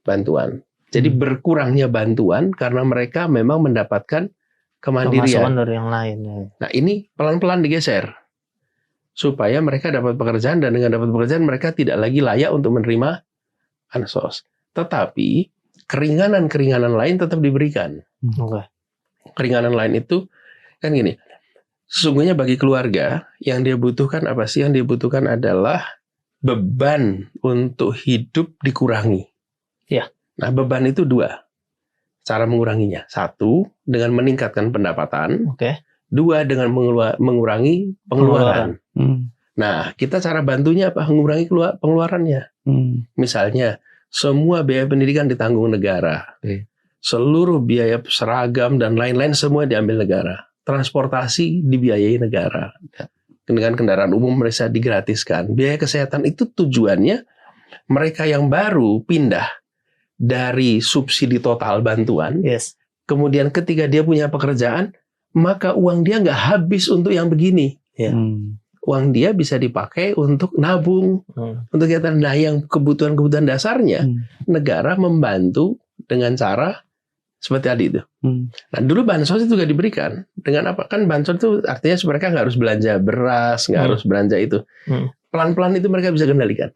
bantuan. Jadi berkurangnya bantuan karena mereka memang mendapatkan kemandirian. Pemasukan dari yang lain. Nah, ini pelan-pelan digeser supaya mereka dapat pekerjaan, dan dengan dapat pekerjaan mereka tidak lagi layak untuk menerima bansos. Tetapi keringanan-keringanan lain tetap diberikan. Keringanan lain itu kan gini. Sesungguhnya bagi keluarga yang dia butuhkan apa sih? Yang dia butuhkan adalah beban untuk hidup dikurangi. Nah, beban itu dua. Cara menguranginya. Satu, dengan meningkatkan pendapatan. Dua, dengan mengurangi pengeluaran. Nah, kita cara bantunya apa? Mengurangi pengeluarannya. Misalnya, semua biaya pendidikan ditanggung negara. Seluruh biaya seragam dan lain-lain semua diambil negara. Transportasi dibiayai negara. Dengan kendaraan umum mereka digratiskan. Biaya kesehatan itu tujuannya mereka yang baru pindah dari subsidi total bantuan, kemudian ketika dia punya pekerjaan, maka uang dia nggak habis untuk yang begini. Uang dia bisa dipakai untuk nabung, untuk kegiatan. Nah, yang kebutuhan-kebutuhan dasarnya, negara membantu dengan cara seperti tadi itu. Nah, dulu bansos itu juga diberikan. Dengan apa? Kan bansos itu artinya mereka nggak harus belanja beras, nggak harus belanja itu. Pelan-pelan itu mereka bisa kendalikan.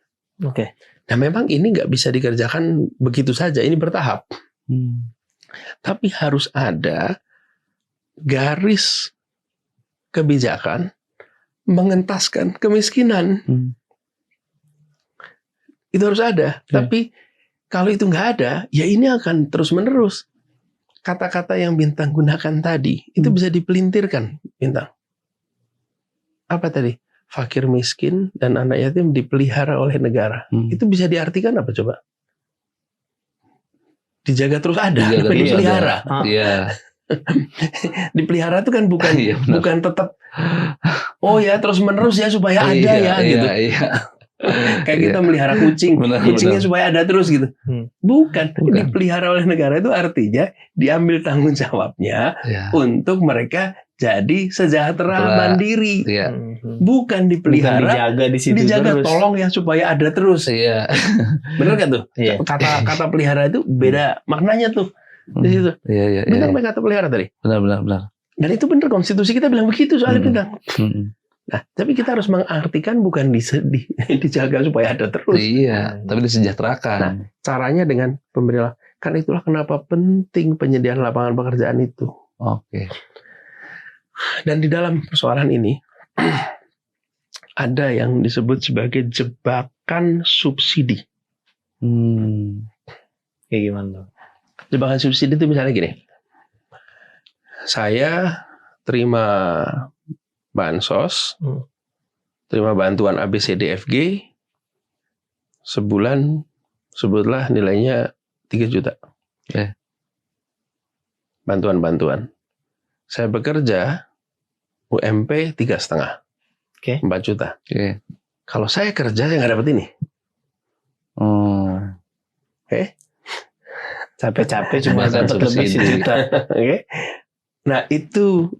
Nah, memang ini nggak bisa dikerjakan begitu saja, ini bertahap. Tapi harus ada garis kebijakan mengentaskan kemiskinan. Itu harus ada. Tapi kalau itu nggak ada, ya ini akan terus-menerus. Kata-kata yang Bintang gunakan tadi, itu bisa dipelintirkan, Bintang. Apa tadi? Fakir miskin dan anak yatim dipelihara oleh negara. Itu bisa diartikan apa coba? Dijaga terus ada, dipelihara. Dipelihara itu kan bukan tetap terus menerus ya supaya ada gitu. Kayak kita melihara kucing, kucingnya supaya ada terus gitu. Bukan. Dipelihara oleh negara itu artinya diambil tanggung jawabnya untuk mereka jadi sejahtera, mandiri. Bukan dipelihara, dijaga di situ dijaga terus. Tolong ya supaya ada terus. Benar kan tuh? Kata pelihara itu beda maknanya tuh di situ. Benar kata pelihara tadi. Benar. Dan itu benar, konstitusi kita bilang begitu soalnya, Bintang. Nah, tapi kita harus mengartikan bukan dijaga supaya ada terus. Tapi disejahterakan. Nah, caranya dengan pemberian. Karena itulah kenapa penting penyediaan lapangan pekerjaan itu. Dan di dalam persoalan ini ada yang disebut sebagai jebakan subsidi. Kayak gimana? Jebakan subsidi itu misalnya gini. saya terima bansos, terima bantuan ABCDFG, sebulan sebutlah nilainya 3 juta. Bantuan-bantuan. Saya bekerja UMP 3,5. 4 juta. Kalau saya kerja, saya nggak dapat ini. Capek-capek cuma dapat lebih 1 juta. Nah itu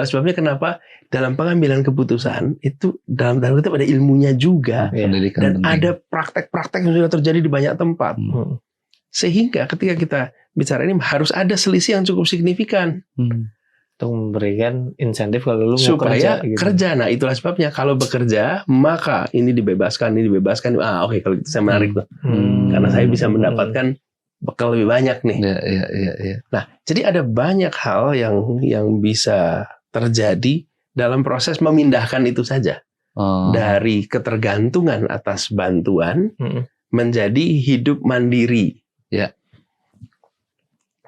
sebabnya kenapa dalam pengambilan keputusan itu dalam tanda kutip ada ilmunya juga, dan ada praktek-praktek yang sudah terjadi di banyak tempat. Sehingga ketika kita bicara ini harus ada selisih yang cukup signifikan untuk memberikan insentif kalau lu mau supaya kerja. Nah itulah sebabnya kalau bekerja maka ini dibebaskan. Oke, kalau itu saya menarik tuh, karena saya bisa mendapatkan bekal lebih banyak nih. Nah, jadi ada banyak hal yang bisa terjadi dalam proses memindahkan itu saja dari ketergantungan atas bantuan menjadi hidup mandiri.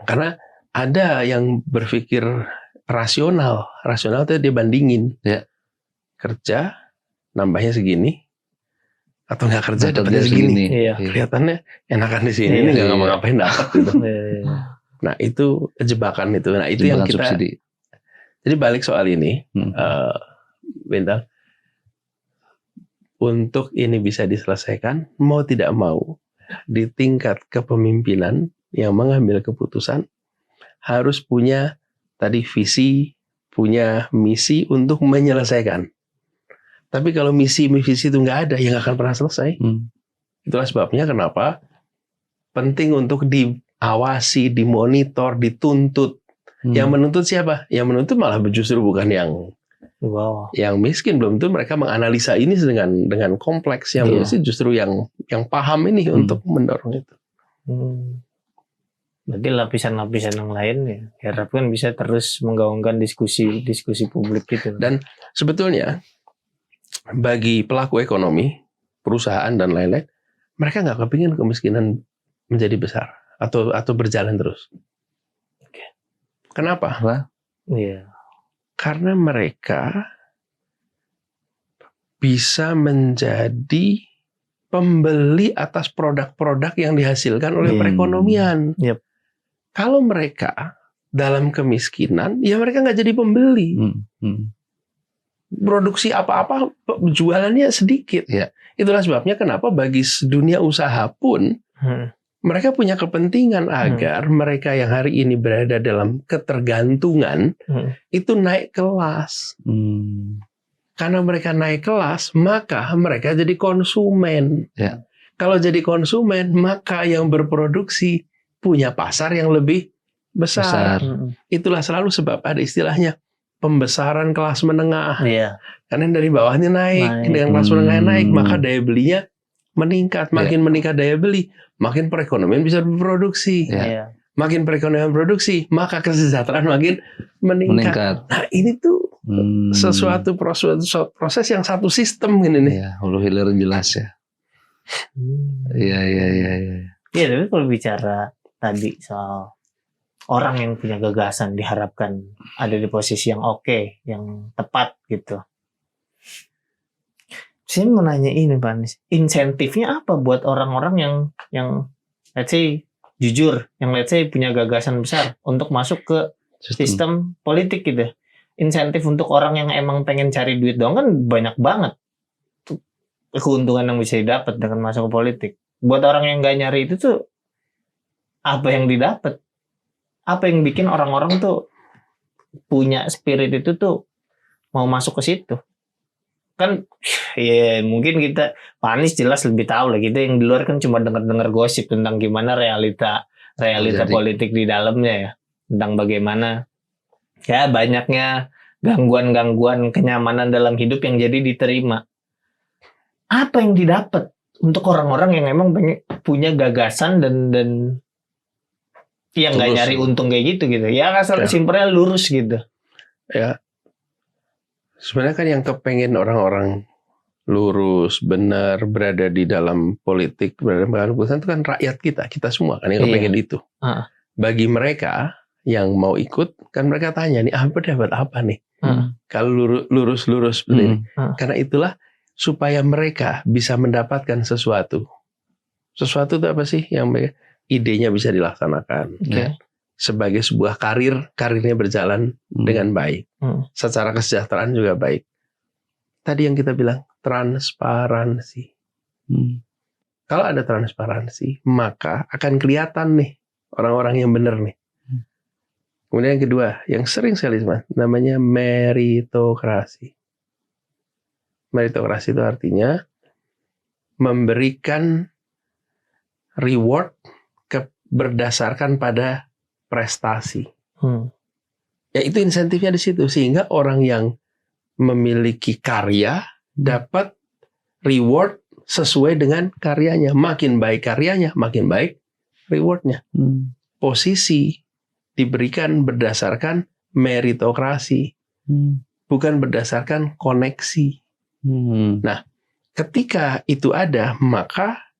Karena ada yang berpikir rasional itu dia bandingin, kerja nambahnya segini atau nggak kerja dapatnya segini. Kelihatannya enakan di sini, ini nggak ngapa-ngapain dapat gitu. Nah itu jebakan itu. Nah itu jebakan yang kita subsidi. Jadi balik soal ini, Bintang, untuk ini bisa diselesaikan, mau tidak mau di tingkat kepemimpinan yang mengambil keputusan harus punya tadi visi, punya misi untuk menyelesaikan. Tapi kalau misi itu nggak ada, ya nggak akan pernah selesai. Itulah sebabnya kenapa penting untuk diawasi, dimonitor, dituntut. Yang menuntut siapa? Yang menuntut malah justru bukan yang miskin. Belum tentu mereka menganalisa ini dengan kompleks. Yang justru yang paham ini untuk mendorong itu. Berarti lapisan-lapisan yang lain diharapkan bisa terus menggaungkan diskusi publik gitu. Dan sebetulnya bagi pelaku ekonomi, perusahaan dan lain-lain, mereka nggak kepingin kemiskinan menjadi besar atau berjalan terus. Kenapa? Karena mereka bisa menjadi pembeli atas produk-produk yang dihasilkan oleh perekonomian. Kalau mereka dalam kemiskinan, ya mereka nggak jadi pembeli. Produksi apa-apa jualannya sedikit. Itulah sebabnya kenapa bagi dunia usaha pun mereka punya kepentingan agar mereka yang hari ini berada dalam ketergantungan itu naik kelas. Karena mereka naik kelas, maka mereka jadi konsumen. Kalau jadi konsumen, maka yang berproduksi punya pasar yang lebih besar. Itulah selalu sebab ada istilahnya pembesaran kelas menengah. Karena yang dari bawahnya naik. Dengan kelas menengah naik, maka daya belinya meningkat. Makin meningkat daya beli, makin perekonomian bisa berproduksi. Makin perekonomian produksi, maka kesejahteraan makin meningkat. Nah ini tuh sesuatu proses yang satu sistem ini nih. Hulu hilir jelas ya. Iya, tapi kalau bicara tadi soal orang yang punya gagasan diharapkan ada di posisi yang oke, yang tepat gitu. Saya mau nanya ini Pak Anies, insentifnya apa buat orang-orang yang let's say jujur, yang let's say punya gagasan besar untuk masuk ke sistem politik gitu. Insentif untuk orang yang emang pengen cari duit doang kan banyak banget keuntungan yang bisa didapat dengan masuk ke politik. Buat orang yang nggak nyari itu tuh apa yang didapat? Apa yang bikin orang-orang tuh punya spirit itu tuh mau masuk ke situ? Kan mungkin kita Pak Anies jelas lebih tahu lah, kita yang di luar kan cuma dengar gosip tentang gimana realita politik di dalamnya ya, tentang bagaimana ya banyaknya gangguan kenyamanan dalam hidup yang jadi diterima. Apa yang didapat untuk orang-orang yang emang punya gagasan dan yang nggak nyari untung kayak gitu ya asal simpelnya lurus gitu ya. Sebenarnya kan yang kepengen orang-orang lurus, benar, berada di dalam politik, berada dalam keputusan itu kan rakyat kita semua kan yang kepengen itu. Bagi mereka yang mau ikut, kan mereka tanya nih, apa dapat apa nih? Kalau lurus-lurus seperti ini. Karena itulah supaya mereka bisa mendapatkan sesuatu. Sesuatu itu apa sih yang idenya bisa dilaksanakan. Sebagai sebuah karirnya berjalan dengan baik. Secara kesejahteraan juga baik. Tadi yang kita bilang, transparansi. Kalau ada transparansi, maka akan kelihatan nih orang-orang yang benar nih. Kemudian yang kedua, yang sering sekali namanya meritokrasi. Meritokrasi itu artinya memberikan reward berdasarkan pada prestasi. Ya itu insentifnya di situ, sehingga orang yang memiliki karya dapat reward sesuai dengan karyanya. Makin baik karyanya, makin baik rewardnya. Posisi diberikan berdasarkan meritokrasi, bukan berdasarkan koneksi. Nah, ketika itu ada, maka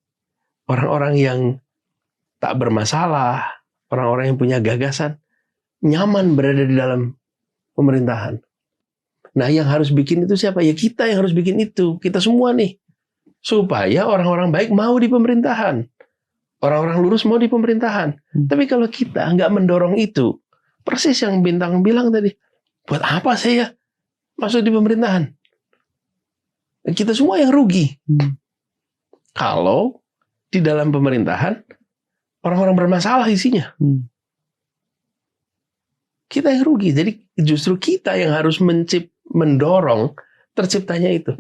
orang-orang yang tak bermasalah, orang-orang yang punya gagasan, nyaman berada di dalam pemerintahan. Nah, yang harus bikin itu siapa? Ya kita yang harus bikin itu. Kita semua nih. Supaya orang-orang baik mau di pemerintahan. Orang-orang lurus mau di pemerintahan. Tapi kalau kita nggak mendorong itu, persis yang Bintang bilang tadi, buat apa saya masuk di pemerintahan? Kita semua yang rugi. Kalau di dalam pemerintahan, orang-orang bermasalah isinya. Kita yang rugi. Jadi justru kita yang harus mendorong terciptanya itu.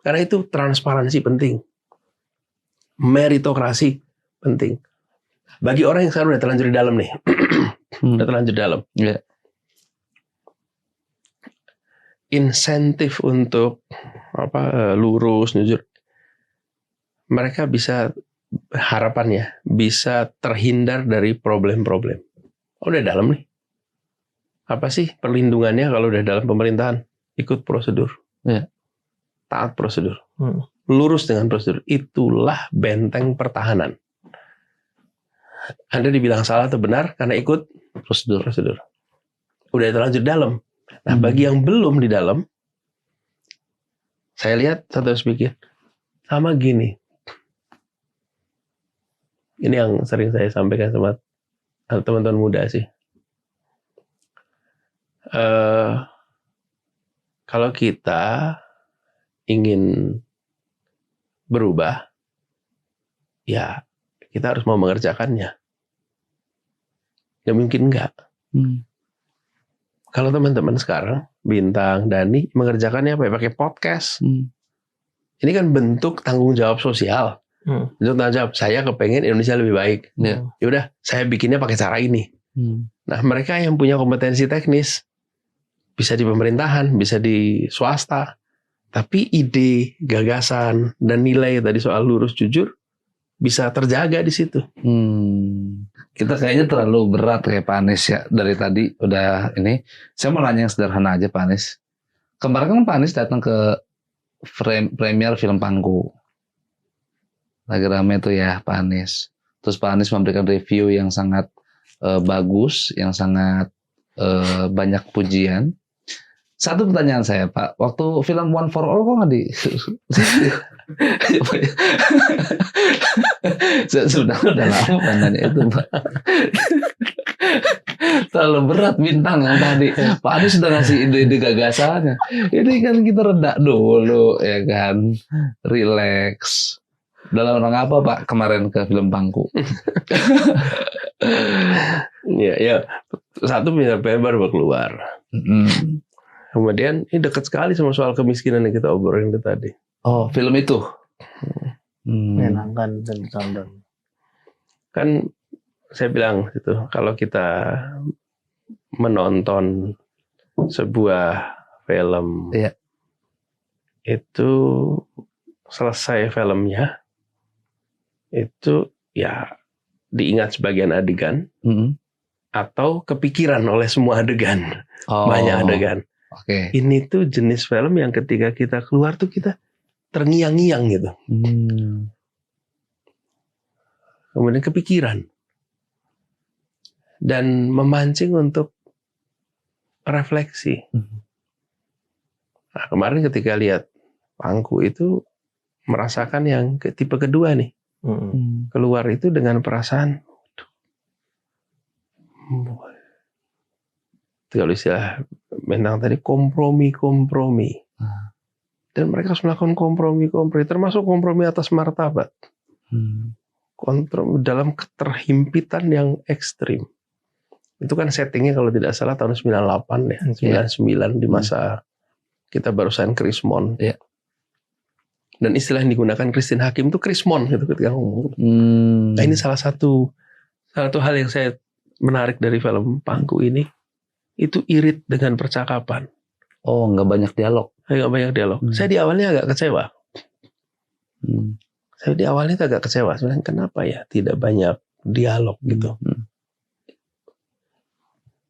Karena itu transparansi penting. Meritokrasi penting. Bagi orang yang sekarang udah terlanjur di dalam nih. Udah terlanjur di dalam. Insentif untuk lurus, jujur. Mereka bisa, harapannya, bisa terhindar dari problem-problem. Udah dalam nih. Apa sih perlindungannya kalau udah dalam pemerintahan? Ikut prosedur. Taat prosedur. Lurus dengan prosedur. Itulah benteng pertahanan. Anda dibilang salah atau benar karena ikut prosedur. Udah terlanjur dalam. Nah, bagi yang belum di dalam, saya lihat satu harus pikir, sama gini. Ini yang sering saya sampaikan sama teman-teman muda sih. Kalau kita ingin berubah, ya kita harus mau mengerjakannya. Ya mungkin enggak. Kalau teman-teman sekarang, Bintang, Dani, mengerjakannya apa ya? Pakai podcast. Ini kan bentuk tanggung jawab sosial. Bentuk tanggung jawab, saya kepengen Indonesia lebih baik. Ya udah, saya bikinnya pakai cara ini. Nah, mereka yang punya kompetensi teknis, bisa di pemerintahan, bisa di swasta, tapi ide, gagasan, dan nilai tadi soal lurus jujur bisa terjaga di situ. Kita kayaknya terlalu berat kayak Pak Anies ya dari tadi udah ini. Saya mau nanya yang sederhana aja Pak Anies. Kemarin kan Pak Anies datang ke premier film Pangku. Lagi rame tuh ya Pak Anies. Terus Pak Anies memberikan review yang sangat bagus, yang sangat banyak pujian. Satu pertanyaan saya Pak, waktu film One for All kok nggak di? Sebenarnya udah lama kan nanya itu Pak. Terlalu berat Bintang yang tadi. Pak Anies sudah ngasih ide-ide gagasannya. Ini kan kita reda dulu ya kan, relax. Dalam rangka apa Pak kemarin ke film Pangku? Ya, satu film baru keluar. Kemudian ini dekat sekali sama soal kemiskinan yang kita obrolin tadi. Oh, film itu. Menyenangkan dan ditonton. Kan saya bilang itu kalau kita menonton sebuah film, itu selesai filmnya, itu ya diingat sebagian adegan, atau kepikiran oleh semua adegan, banyak adegan. Ini tuh jenis film yang ketika kita keluar tuh kita terngiang-ngiang gitu. Kemudian kepikiran. dan memancing untuk refleksi. Nah, kemarin ketika lihat Pangku itu merasakan yang tipe kedua nih. Keluar itu dengan perasaan kalau istilah Bentang tadi kompromi. Dan mereka harus melakukan kompromi, termasuk kompromi atas martabat. Kontrol dalam keterhimpitan yang ekstrim. Itu kan settingnya kalau tidak salah tahun 98 ya, 99 di masa kita barusan Krismon. Dan istilah yang digunakan Christine Hakim itu Krismon gitu ketika ngomong. Nah, ini salah satu hal yang saya menarik dari film Pangku ini, itu irit dengan percakapan. Oh, nggak banyak dialog. Nggak banyak dialog. Saya di awalnya agak kecewa. Sebenarnya kenapa ya tidak banyak dialog gitu.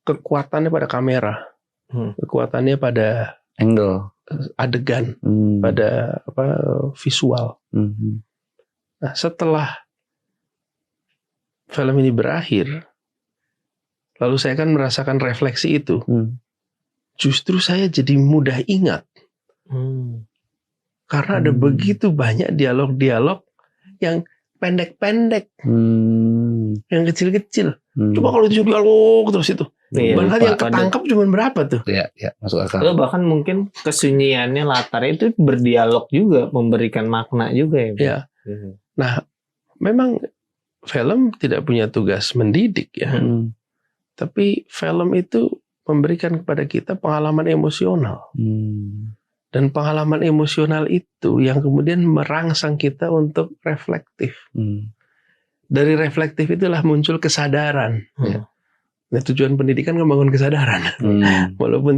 Kekuatannya pada kamera, kekuatannya pada angle, adegan, pada visual. Nah, setelah film ini berakhir, lalu saya kan merasakan refleksi itu. Justru saya jadi mudah ingat. Karena ada begitu banyak dialog-dialog yang pendek-pendek, yang kecil-kecil. Coba kalau itu dialog terus itu. Bahkan yang ketangkap cuma berapa tuh? Iya, masuk akal. Atau bahkan mungkin kesunyiannya latarnya itu berdialog juga, memberikan makna juga ya. Iya. Nah, memang film tidak punya tugas mendidik ya. Tapi film itu memberikan kepada kita pengalaman emosional. Dan pengalaman emosional itu yang kemudian merangsang kita untuk reflektif. Dari reflektif itulah muncul kesadaran. Nah, tujuan pendidikan membangun kesadaran. Walaupun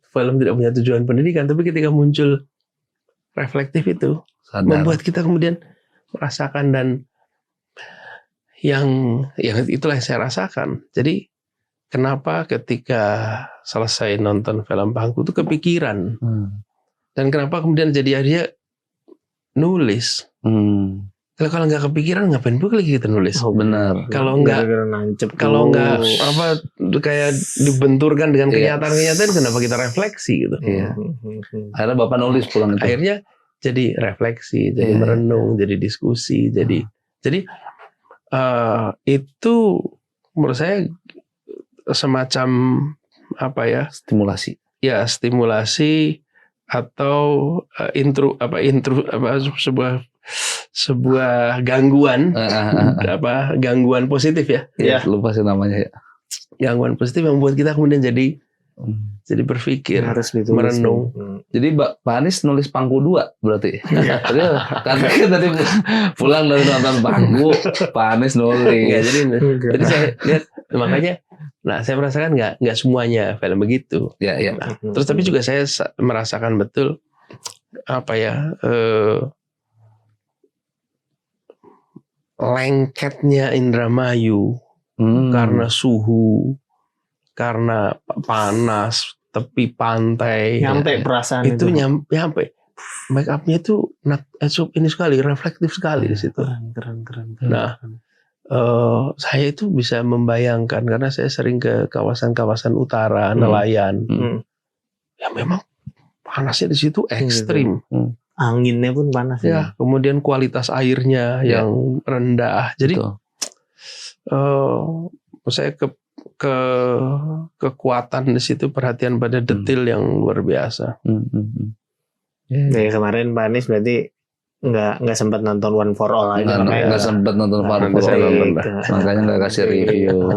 film tidak punya tujuan pendidikan, tapi ketika muncul reflektif itu, membuat kita kemudian merasakan, dan yang itulah yang saya rasakan. Jadi kenapa ketika selesai nonton film Pangku itu kepikiran, dan kenapa kemudian jadi akhirnya nulis. Kalau nggak kepikiran ngapain pun lagi kita nulis. Benar. Kalau nggak kayak dibenturkan dengan kenyataan-kenyataan, kenapa kita refleksi gitu? Akhirnya Bapak nulis pulang itu. Akhirnya jadi refleksi, jadi merenung, jadi diskusi, jadi itu menurut saya semacam stimulasi. Ya, stimulasi atau sebuah gangguan, gangguan positif ya. Lupa sih namanya ya. Gangguan positif yang membuat kita kemudian jadi berpikir, harus ditulis, merenung. Jadi Pak Anies nulis Pangku 2 berarti. Karena tadi pulang dari nonton Pangku, Pak Anies nulis. Jadi saya lihat, makanya, saya merasakan nggak semuanya film begitu. Nah, terus tapi juga saya merasakan betul lengketnya Indramayu karena suhu, karena panas, tepi pantai. Nyampe perasaan itu. Nyampe. Make up-nya itu ini sekali, reflektif sekali di situ. Keren. Nah, saya itu bisa membayangkan karena saya sering ke kawasan-kawasan utara, nelayan. Ya memang panasnya di situ ekstrim. Anginnya pun panas. Ya, kemudian kualitas airnya yang rendah. Jadi saya kekuatan di situ, perhatian pada detail yang luar biasa. Ya, kemarin Pak Anies berarti nggak sempat nonton One for All aja. Nggak sempat nonton One for All. Makanya nggak kasih review.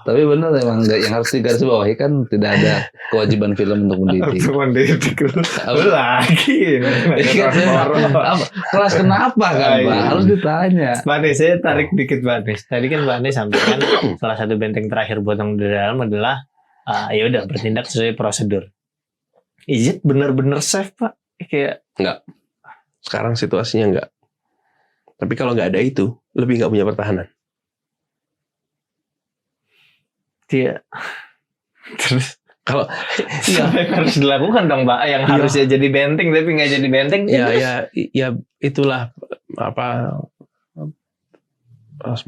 Tapi benar emang yang harus digarisbawahi kan tidak ada kewajiban film untuk mendidik. Lagi. Kelas kenapa kan Pak? Harus ditanya. Pak Anies, saya tarik dikit Pak Anies. Tadi kan Pak Anies sampaikan salah satu benteng terakhir Potong di Dalam adalah ya udah bertindak sesuai prosedur. Is it benar-benar safe Pak? Kayak enggak. Sekarang situasinya enggak. Tapi kalau nggak ada itu, lebih nggak punya pertahanan. Iya. Terus kalau yang harus dilakukan dong Pak, yang harusnya jadi benteng tapi nggak jadi benteng. Ya itulah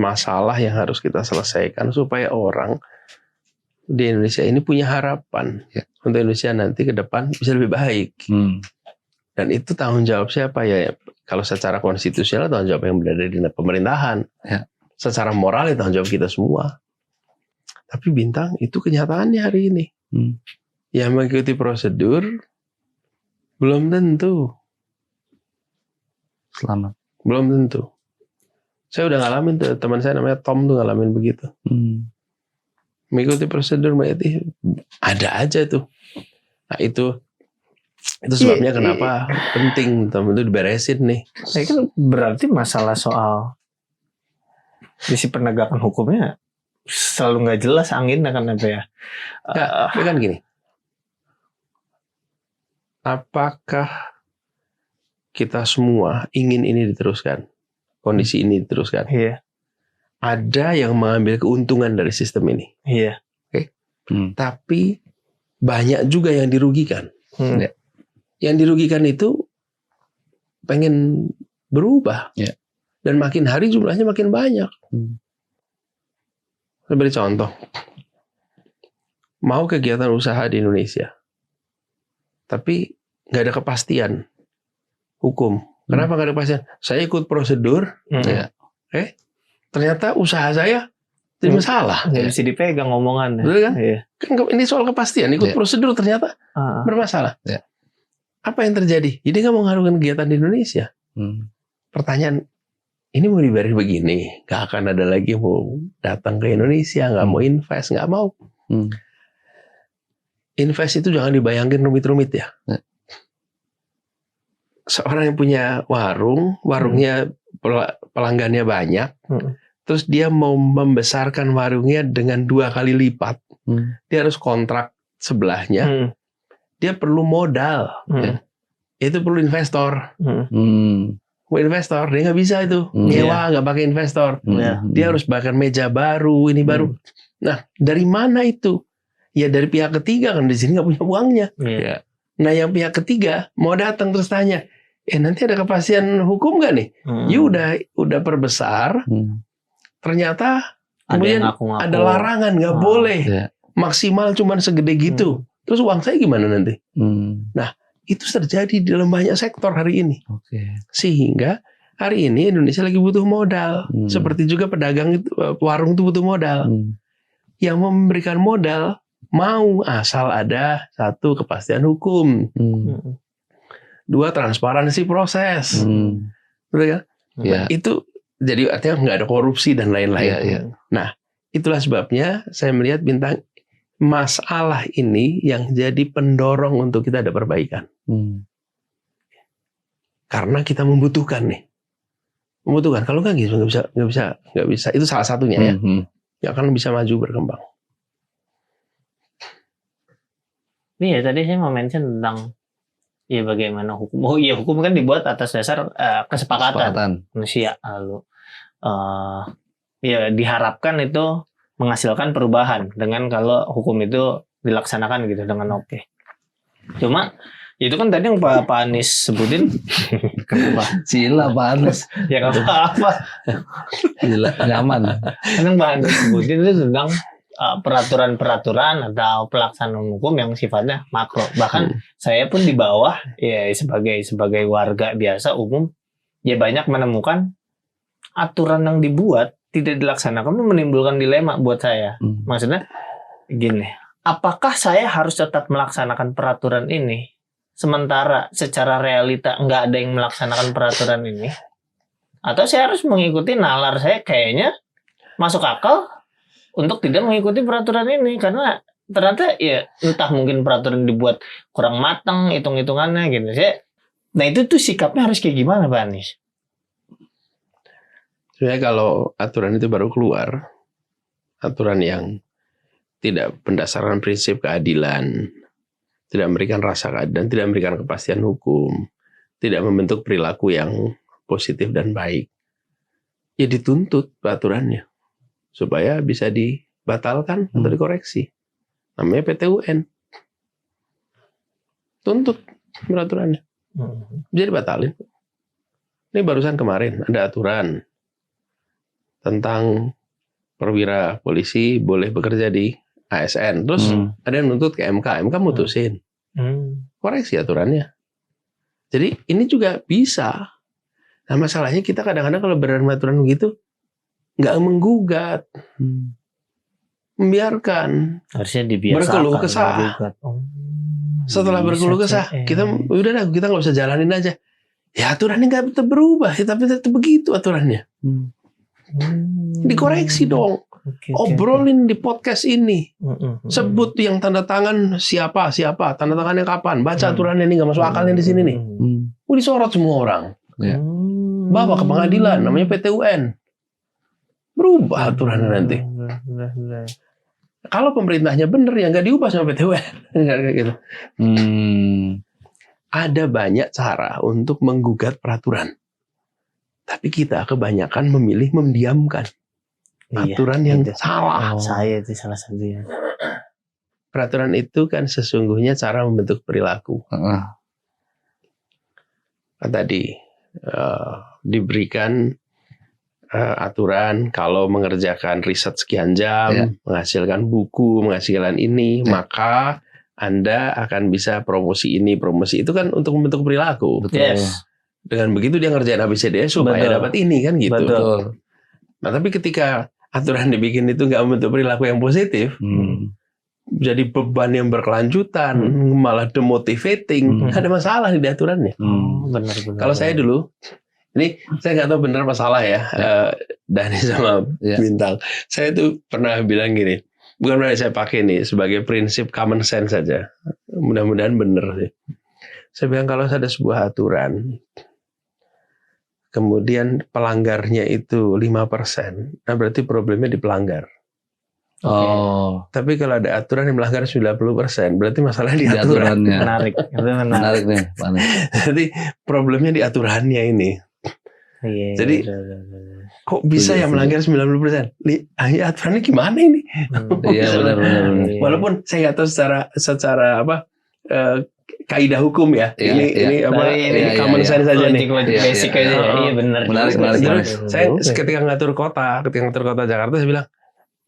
masalah yang harus kita selesaikan supaya orang di Indonesia ini punya harapan untuk Indonesia nanti ke depan bisa lebih baik. Dan itu tanggung jawab siapa ya? Kalau secara konstitusional tanggung jawab yang berada di pemerintahan. Secara moral itu tanggung jawab kita semua. Tapi Bintang, itu kenyataannya hari ini. Yang mengikuti prosedur belum tentu. Selamat. Belum tentu. Saya udah ngalamin tuh, teman saya namanya Tom tuh ngalamin begitu. Mengikuti prosedur berarti ada aja tuh. Nah itu sebabnya kenapa penting Tom itu diberesin nih. Nah, kan berarti masalah soal sisi penegakan hukumnya selalu nggak jelas anginnya kan apa ya? Tapi kan gini. Apakah kita semua ingin ini diteruskan? Kondisi ini diteruskan? Iya. Ada yang mengambil keuntungan dari sistem ini. Iya. Oke. Tapi banyak juga yang dirugikan. Yang dirugikan itu pengen berubah. Dan makin hari jumlahnya makin banyak. Saya beri contoh. Mau kegiatan usaha di Indonesia. Tapi nggak ada kepastian hukum. Kenapa nggak ada kepastian? Saya ikut prosedur. Ternyata usaha saya jadi masalah. Nggak bisa dipegang omongan. Betul kan? Kan ini soal kepastian. Ikut prosedur ternyata bermasalah. Apa yang terjadi? Jadi nggak mau ngaruhin kegiatan di Indonesia. Pertanyaan, ini mau dibiarin begini, nggak akan ada lagi mau datang ke Indonesia, nggak mau invest, nggak mau. Invest itu jangan dibayangin rumit-rumit ya. Seorang yang punya warungnya pelanggannya banyak, terus dia mau membesarkan warungnya dengan 2 kali lipat, dia harus kontrak sebelahnya. Dia perlu modal, itu perlu investor. Investor dia nggak bisa itu nyewa, nggak pakai investor. Dia harus bahkan meja baru, ini baru. Nah, dari mana itu? Ya dari pihak ketiga kan, di sini nggak punya uangnya. Nah, yang pihak ketiga mau datang terus tanya, nanti ada kepastian hukum nggak nih? Ya udah perbesar, ternyata kemudian ada larangan nggak boleh, maksimal cuman segede gitu. Terus uang saya gimana nanti? Nah, itu terjadi di dalam banyak sektor hari ini. Sehingga hari ini Indonesia lagi butuh modal. Seperti juga pedagang itu, warung itu butuh modal. Yang memberikan modal mau asal ada 1 kepastian hukum. 2 transparansi proses. Betul kan? Nah, itu jadi artinya nggak ada korupsi dan lain-lain. Nah, itulah sebabnya saya melihat Bintang, masalah ini yang jadi pendorong untuk kita ada perbaikan. Karena kita membutuhkan nih. Membutuhkan. Kalau nggak gitu nggak bisa. Itu salah satunya ya. Nggak akan bisa maju berkembang. Iya, tadi saya mau mention tentang bagaimana hukum. Hukum kan dibuat atas dasar kesepakatan manusia. Lalu diharapkan itu menghasilkan perubahan dengan kalau hukum itu dilaksanakan gitu dengan oke. Cuma itu kan tadi yang Pak Anies sebutin. Kenapa? Cila Pak Anies. Ya nggak apa-apa. Gila, nyaman. Kan Pak Anies sebutin itu tentang peraturan-peraturan atau pelaksanaan hukum yang sifatnya makro. Bahkan saya pun di bawah ya sebagai warga biasa umum ya banyak menemukan aturan yang dibuat tidak dilaksanakan itu menimbulkan dilema buat saya. Maksudnya gini, apakah saya harus tetap melaksanakan peraturan ini sementara secara realita nggak ada yang melaksanakan peraturan ini? Atau saya harus mengikuti nalar saya kayaknya masuk akal untuk tidak mengikuti peraturan ini karena ternyata ya entah mungkin peraturan dibuat kurang matang hitung-hitungannya gitu. Nah itu tuh sikapnya harus kayak gimana Pak Anies? Sebenarnya kalau aturan itu baru keluar, aturan yang tidak berdasarkan prinsip keadilan, tidak memberikan rasa keadilan, tidak memberikan kepastian hukum, tidak membentuk perilaku yang positif dan baik, ya dituntut peraturannya supaya bisa dibatalkan atau dikoreksi. Namanya PT-UN. Tuntut peraturannya. Bisa dibatalin. Ini barusan kemarin ada aturan tentang perwira polisi boleh bekerja di ASN. Terus ada yang nuntut ke MK mutusin. Koreksi aturannya. Jadi ini juga bisa. Nah masalahnya kita kadang-kadang kalau berdasarkan aturan begitu nggak menggugat, membiarkan. Harusnya dibiasakan. Berkeluh kesah. Setelah berkeluh kesah, kita nggak usah jalanin aja. Ya aturannya nggak berubah, tapi tetap begitu aturannya. Dikoreksi dong. Obrolin di podcast ini. Sebut yang tanda tangan siapa, tanda tangannya kapan, baca aturannya ini nggak masuk akalnya di sini nih. Disorot semua orang. Bawa ke pengadilan, namanya PT-UN. Berubah aturannya nanti. Kalau pemerintahnya benar ya nggak diubah sama PT-UN. Gitu. Ada banyak cara untuk menggugat peraturan. Tapi kita kebanyakan memilih mendiamkan aturan yang salah. Saya itu salah satunya. Peraturan itu kan sesungguhnya cara membentuk perilaku. Tadi diberikan aturan kalau mengerjakan riset sekian jam, menghasilkan buku, menghasilkan ini, maka Anda akan bisa promosi ini, promosi itu kan untuk membentuk perilaku. Dengan begitu dia ngerjain ABCD supaya dapat ini kan gitu. Betul. Nah tapi ketika aturan dibikin itu nggak membentuk perilaku yang positif, jadi beban yang berkelanjutan, malah demotivating, ada masalah di aturannya. Benar. Kalau saya dulu, ini saya nggak tahu benar apa salah ya, Dani sama Bintang. Saya tuh pernah bilang gini, bukan berarti saya pakai nih sebagai prinsip common sense saja. Mudah-mudahan benar sih. Saya bilang kalau ada sebuah aturan, kemudian pelanggarnya itu 5%, nah berarti problemnya di pelanggar. Tapi kalau ada aturan yang melanggar 90%, berarti masalahnya di aturannya. Menarik nih. Jadi problemnya di aturannya ini. Jadi kok bisa yang melanggar 90%? Ya aturannya gimana ini? Iya benar. Walaupun saya nggak tahu secara apa kaidah hukum ya. Ini common sense saja nih. Basic aja. Iya benar. Menarik. Saya ketika ngatur kota Jakarta saya bilang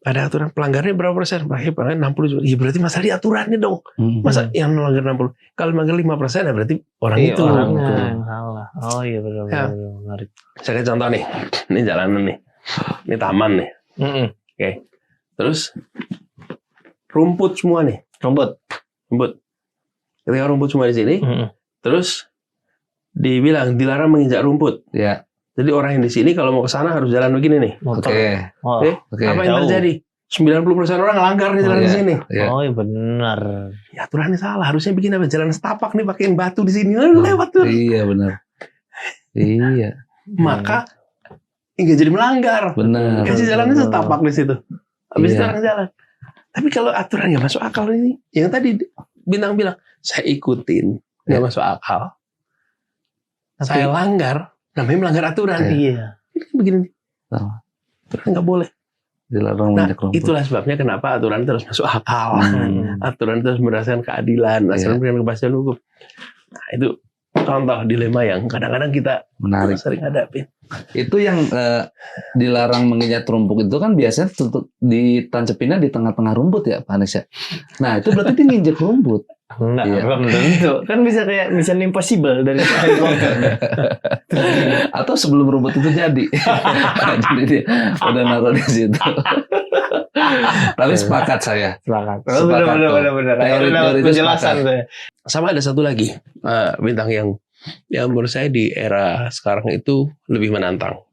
ada aturan pelanggarnya berapa persen? Pelanggar 60. Ya berarti masalah di aturannya dong. Masa yang melanggar 60? Kalau melanggar 5% ya berarti orang itu. Salah. Oh iya benar. Menarik. Saya kasih contoh nih. Ini jalanan nih. Ini taman nih. Oke. Terus rumput semua nih. Rumput. Ketika rumput semua di sini, terus dibilang dilarang menginjak rumput. Ya. Jadi orang yang di sini kalau mau ke sana harus jalan begini nih. Oke. Apa yang terjadi? 90% orang ngelanggar nih jalan di sini. Oh iya benar. Ya aturannya salah. Harusnya bikin apa? Jalan setapak nih pakein batu di sini. Lewat tuh. Iya benar. Iya. Maka nggak jadi melanggar. Benar. Kasih jalannya setapak di situ. Habis itu orang jalan. Tapi kalau aturan nggak masuk akal ini, yang tadi Bintang bilang, saya ikutin nggak masuk akal. Saya langgar. Namanya melanggar aturan. Iya. Begini. Aturan nggak boleh. Dilarang menginjak rumput. Itulah sebabnya kenapa aturan terus masuk akal. Aturan terus berdasarkan keadilan, berdasarkan kepastian hukum. Nah itu contoh dilema yang kadang-kadang kita sering hadapin. Itu yang dilarang menginjak rumput itu kan biasanya ditancepinnya di tengah-tengah rumput ya Pak Anies ya. Nah itu berarti dia nginjak rumput. Enggak, belum tentu. Kan bisa kayak Mission Impossible dari helikopter. Atau sebelum rumput itu jadi. Jadi dia udah naruh di situ. Tapi sepakat saya. Sepakat. Benar. Teori penjelasan saya. Sama ada satu lagi Bintang yang menurut saya di era sekarang itu lebih menantang.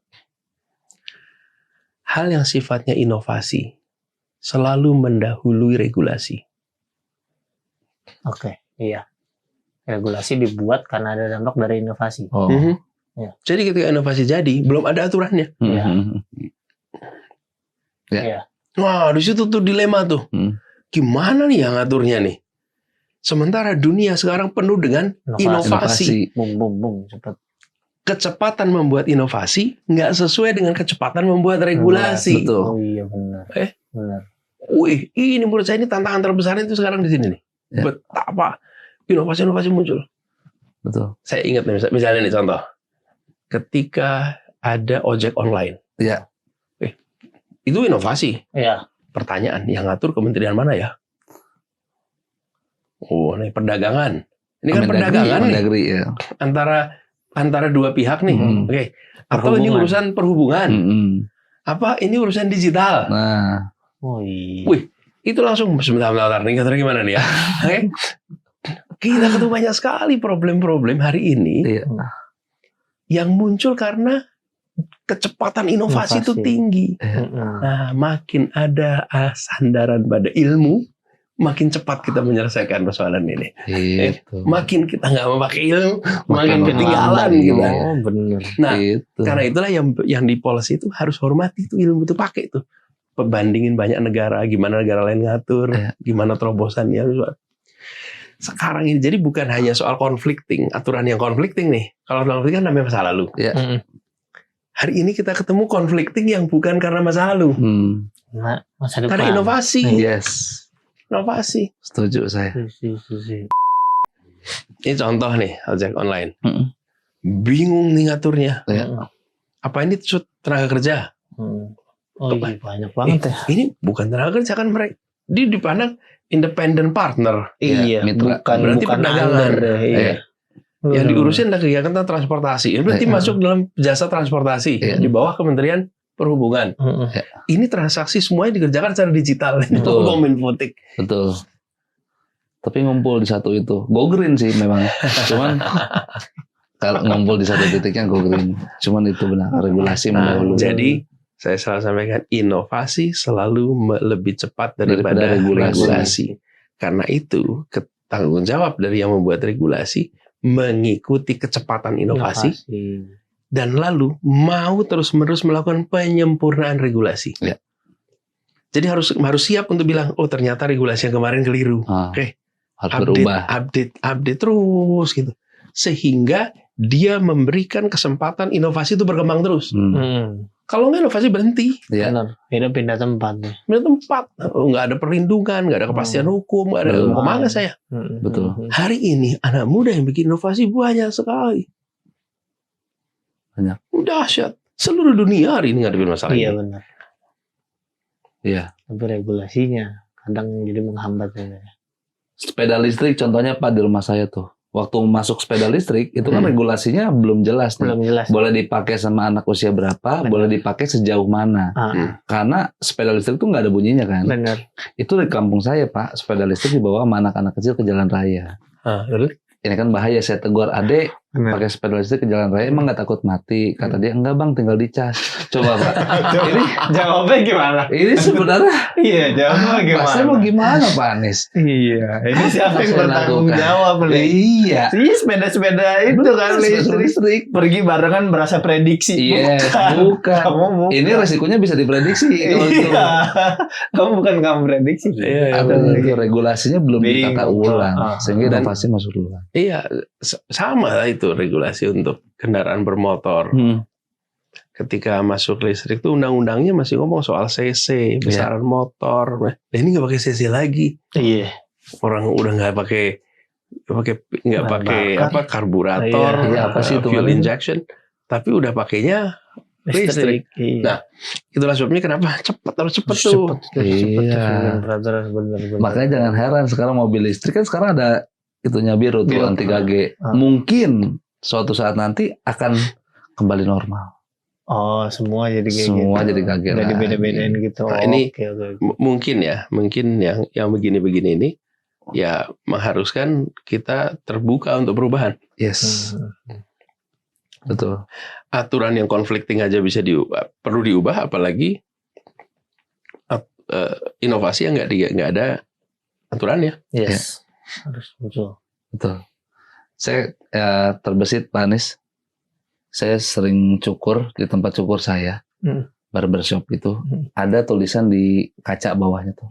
Hal yang sifatnya inovasi selalu mendahului regulasi. Oke, iya. Regulasi dibuat karena ada dampak dari inovasi. Ya. Jadi ketika inovasi jadi, belum ada aturannya. Ya. Wah, di situ tuh dilema tuh. Gimana nih yang ngaturnya nih? Sementara dunia sekarang penuh dengan inovasi. Bung, cepat. Kecepatan membuat inovasi nggak sesuai dengan kecepatan membuat regulasi. Betul. Oh iya benar. Benar. Wih, ini menurut saya ini tantangan terbesar itu sekarang di sini nih. Ya. Betapa inovasi-inovasi muncul. Betul. Saya ingat misalnya nih contoh. Ketika ada ojek online. Iya. Itu inovasi. Iya. Pertanyaan, yang ngatur kementerian mana ya? Oh, ini perdagangan. Ini kan perdagangan nih. Ya. Antara dua pihak nih. Oke. Atau ini urusan perhubungan. Apa ini urusan digital? Nah. Wih, itu langsung sebentar nih gimana nih ya? Oke. Kita ketemu banyak sekali problem-problem hari ini yang muncul karena kecepatan inovasi itu tinggi. Nah, makin ada sandaran pada ilmu, makin cepat kita menyelesaikan persoalan ini. Makin kita nggak memakai ilmu, makin ketinggalan kita. Oh, benar. Nah, karena itulah yang di policy itu harus hormati itu ilmu itu, pakai itu. Bandingin banyak negara, gimana negara lain ngatur, gimana terobosannya. Sekarang ini jadi bukan hanya soal conflicting, aturan yang conflicting nih. Kalau conflicting kan namanya masa lalu. Hari ini kita ketemu conflicting yang bukan karena masa lalu. Masa depan. Karena inovasi. Inovasi. Setuju saya. Ini contoh nih, ojek online. Bingung nih ngaturnya. Apa ini tenaga kerja? Banyak banget ya. Ini bukan tenaga kerja kan, mereka dipandang independent partner. Iya, berarti perdagangan. Yang diurusin adalah kegiatan transportasi. Ini berarti masuk dalam jasa transportasi di bawah Kementerian Perhubungan. Ini transaksi semuanya dikerjakan secara digital. Itu Kominfotik. Betul. Tapi ngumpul di satu itu. Go green sih memang. Cuman kalau ngumpul di satu titiknya go green. Cuman itu benar regulasi mendahului. Jadi saya selalu sampaikan, inovasi selalu lebih cepat daripada regulasi. Karena itu tanggung jawab dari yang membuat regulasi mengikuti kecepatan inovasi. Dan lalu mau terus-menerus melakukan penyempurnaan regulasi. Jadi harus siap untuk bilang, oh ternyata regulasi yang kemarin keliru. Oke, harus update terus gitu. Sehingga dia memberikan kesempatan inovasi itu berkembang terus. Kalau nggak, inovasi berhenti. Pindah tempat. Pindah tempat. Nggak ada perlindungan, nggak ada kepastian hukum, nggak ada kemana saya. Betul. Hari ini anak muda yang bikin inovasi banyak sekali. Banyak. Dahsyat. Seluruh dunia hari ini ngadepin masalah ini. Iya benar. Iya. Tapi regulasinya kadang jadi menghambat ya. Sepeda listrik contohnya Pak di rumah saya tuh. Waktu masuk sepeda listrik itu kan regulasinya belum jelas nih. Belum jelas. Boleh dipakai sama anak usia berapa, boleh dipakai sejauh mana. Karena sepeda listrik itu nggak ada bunyinya kan. Benar. Itu di kampung saya Pak, sepeda listrik dibawa sama anak-anak kecil ke jalan raya. Ini kan bahaya, saya tegur adek pakai sepeda listrik ke jalan raya, emang nggak takut mati? Kata dia, enggak bang, tinggal dicas. Coba Pak. Ini jawabnya gimana? Ini sebenarnya jawabnya gimana? Saya mau gimana Pak Anies? Ini siapa yang bertanggung jawab? Iya. Sepeda itu kan listrik. Pergi barengan berasa prediksi. Bukan. Ini resikonya bisa diprediksi. Kamu prediksi. Itu regulasinya belum ditata ulang, sehingga inovasi masuk duluan. Iya, sama lah itu regulasi untuk kendaraan bermotor. Ketika masuk listrik tuh undang-undangnya masih ngomong soal CC, besaran motor. Nah, ini nggak pakai CC lagi. Orang udah nggak pakai karburator, apa sih itu fuel injection, tapi udah pakainya listrik. Nah, itulah sebabnya kenapa harus cepat tuh. Makanya jangan heran sekarang mobil listrik kan sekarang ada itunya biru tuh anti gage. Mungkin suatu saat nanti akan kembali normal. Oh, semua jadi kayak semua gitu. Jadi gage. Udah dibeda-bedain gitu. Nah, ini mungkin yang begini-begini ini ya mengharuskan kita terbuka untuk perubahan. Yes. Betul. Aturan yang conflicting aja bisa diubah, perlu diubah, apalagi inovasi yang nggak ada aturannya. Yes. Harus betul. Saya terbesit Pak Anies. Saya sering cukur di tempat cukur saya, barbershop itu, ada tulisan di kaca bawahnya tuh.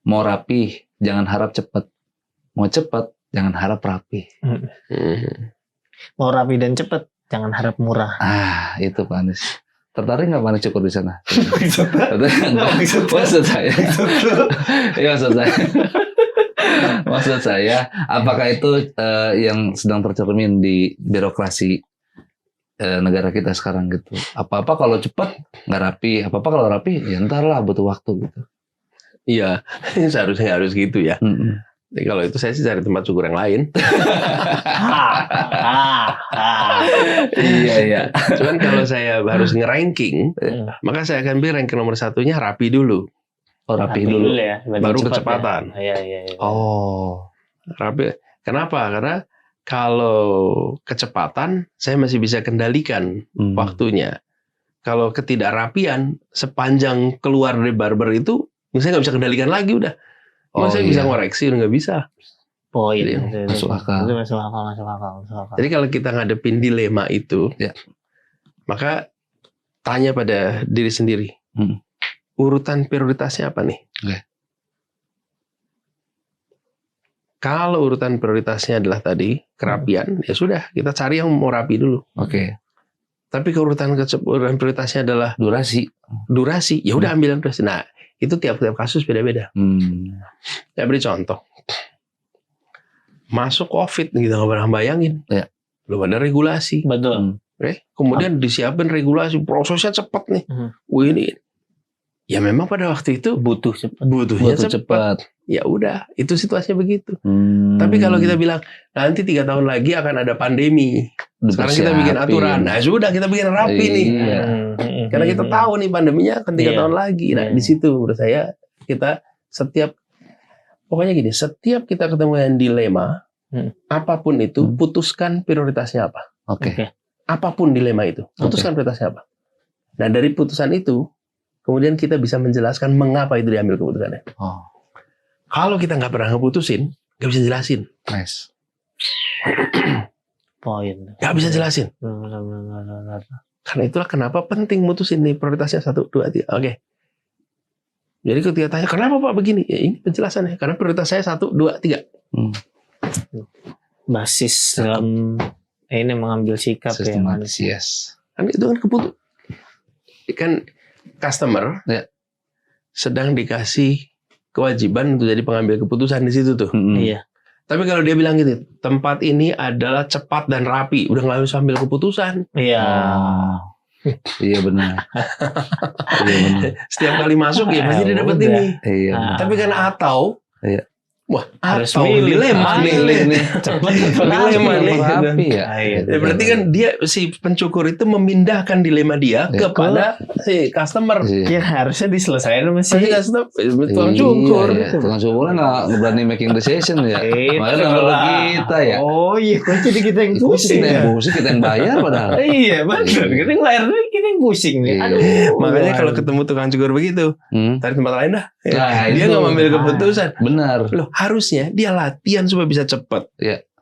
Mau rapi, jangan harap cepat. Mau cepat, jangan harap rapi. Mau rapi dan cepat, jangan harap murah. Itu Pak Anies. Tertarik nggak Pak Anies cukur di sana? Maksud saya, apakah itu yang sedang tercermin di birokrasi negara kita sekarang gitu. Apa-apa kalau cepat nggak rapi, apa-apa kalau rapi ya ntar lah butuh waktu gitu. Iya, seharusnya harus gitu ya. Jadi kalau itu saya sih cari tempat syukur yang lain. Iya. Cuman kalau saya harus nge-ranking, maka saya akan pilih ranking nomor 1-nya rapi dulu. Oh, rapi dulu ya. Baru kecepatan. Ya. Iya. Oh. Rapi. Kenapa? Karena kalau kecepatan saya masih bisa kendalikan waktunya. Kalau ketidakrapian sepanjang keluar dari barber itu saya nggak bisa kendalikan lagi udah. Saya bisa ngoreksi udah nggak bisa. Iya. Masuk akal. Masuk akal. Jadi kalau kita ngadepin dilema itu, maka tanya pada diri sendiri. Urutan prioritasnya apa nih? Okay. Kalau urutan prioritasnya adalah tadi kerapian, ya sudah kita cari yang mau rapi dulu. Oke. Tapi urutan prioritasnya adalah durasi, ya udah ambil yang durasi. Nah, itu tiap-tiap kasus beda-beda. Saya beri contoh. Masuk COVID kita nggak pernah bayangin, belum ada regulasi. Betul. Kemudian disiapin regulasi, prosesnya cepat nih. Ini. Ya memang pada waktu itu butuhnya cepat. Ya udah, itu situasinya begitu. Tapi kalau kita bilang nanti 3 tahun lagi akan ada pandemi, sekarang kita bikin aturan. Nah sudah kita bikin rapi nih. Karena kita tahu nih pandeminya akan 3 tahun lagi. Nah di situ menurut saya kita pokoknya gini, setiap kita ketemu dengan dilema, apapun itu, putuskan prioritasnya apa. Oke. Apapun dilema itu, putuskan prioritasnya apa. Nah dari putusan itu, kemudian kita bisa menjelaskan mengapa itu diambil keputusannya. Kalau kita nggak pernah ngeputusin, nggak bisa jelasin. Nice. Poin. Nggak bisa jelasin. Karena itulah kenapa penting mutusin nih prioritasnya 1, 2, 3. Oke. Jadi ketika tanya kenapa Pak begini, ya ini penjelasannya. Karena prioritas saya 1, 2, 3. Basis dalam ini mengambil sikap sistematis, yes. Kan itu kan keputusan. Kan customer sedang dikasih kewajiban untuk jadi pengambil keputusan di situ tuh. Iya. Tapi kalau dia bilang gitu, tempat ini adalah cepat dan rapi, udah nggak bisa ambil keputusan. Iya. Iya benar. Setiap kali masuk ya pasti dia dapat ini. Iya. Tapi kan wah, harus dilema nih. Cepat Dilema nih. Rapi ya. Berarti kan dia si pencukur itu memindahkan dilema dia kepada si customer. Ya harusnya diselesaikan masih customer, tukang cukur. Tukang cukur nggak berani making decision ya. Makanya kalau kita ya. Oh iya, jadi kita yang pusing. Kita yang bayar padahal. Iya benar. Kita yang bayar, kita yang pusing nih. Makanya kalau ketemu tukang cukur begitu, cari tempat lain dah. Dia nggak mengambil keputusan. Benar. Loh, harusnya dia latihan supaya bisa cepat.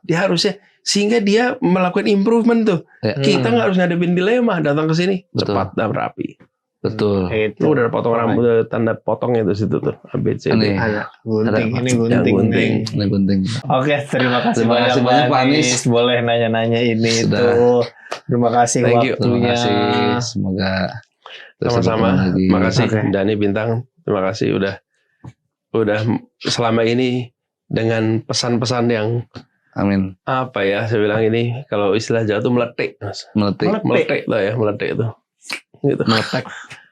Dia harusnya sehingga dia melakukan improvement tuh. Kita nggak harus ngadepin dilema, datang ke sini cepat dan rapi. Betul. Lu udah potong rambut, tanda potongnya itu situ tuh. ABC. Ini gunting. Oke, terima kasih banyak Pak Anies. Boleh nanya-nanya ini itu. Terima kasih waktunya. Terima kasih. Semoga sama-sama. Terima kasih Dani Bintang. Terima kasih udah selama ini dengan pesan-pesan yang amin. Apa ya saya bilang ini kalau istilah Jawa tuh meletik. Meletik lah ya, meletik itu. Gitu.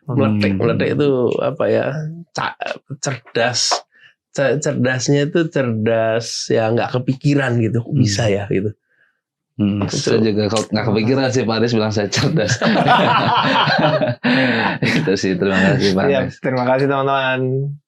Meletik itu apa ya? Cerdas. Cerdasnya itu cerdas ya nggak kepikiran gitu. Bisa ya gitu. Saya juga kalau nggak kepikiran sih Pak Anies bilang saya cerdas. Itu sih, terima kasih Pak Anies. Terima kasih teman-teman.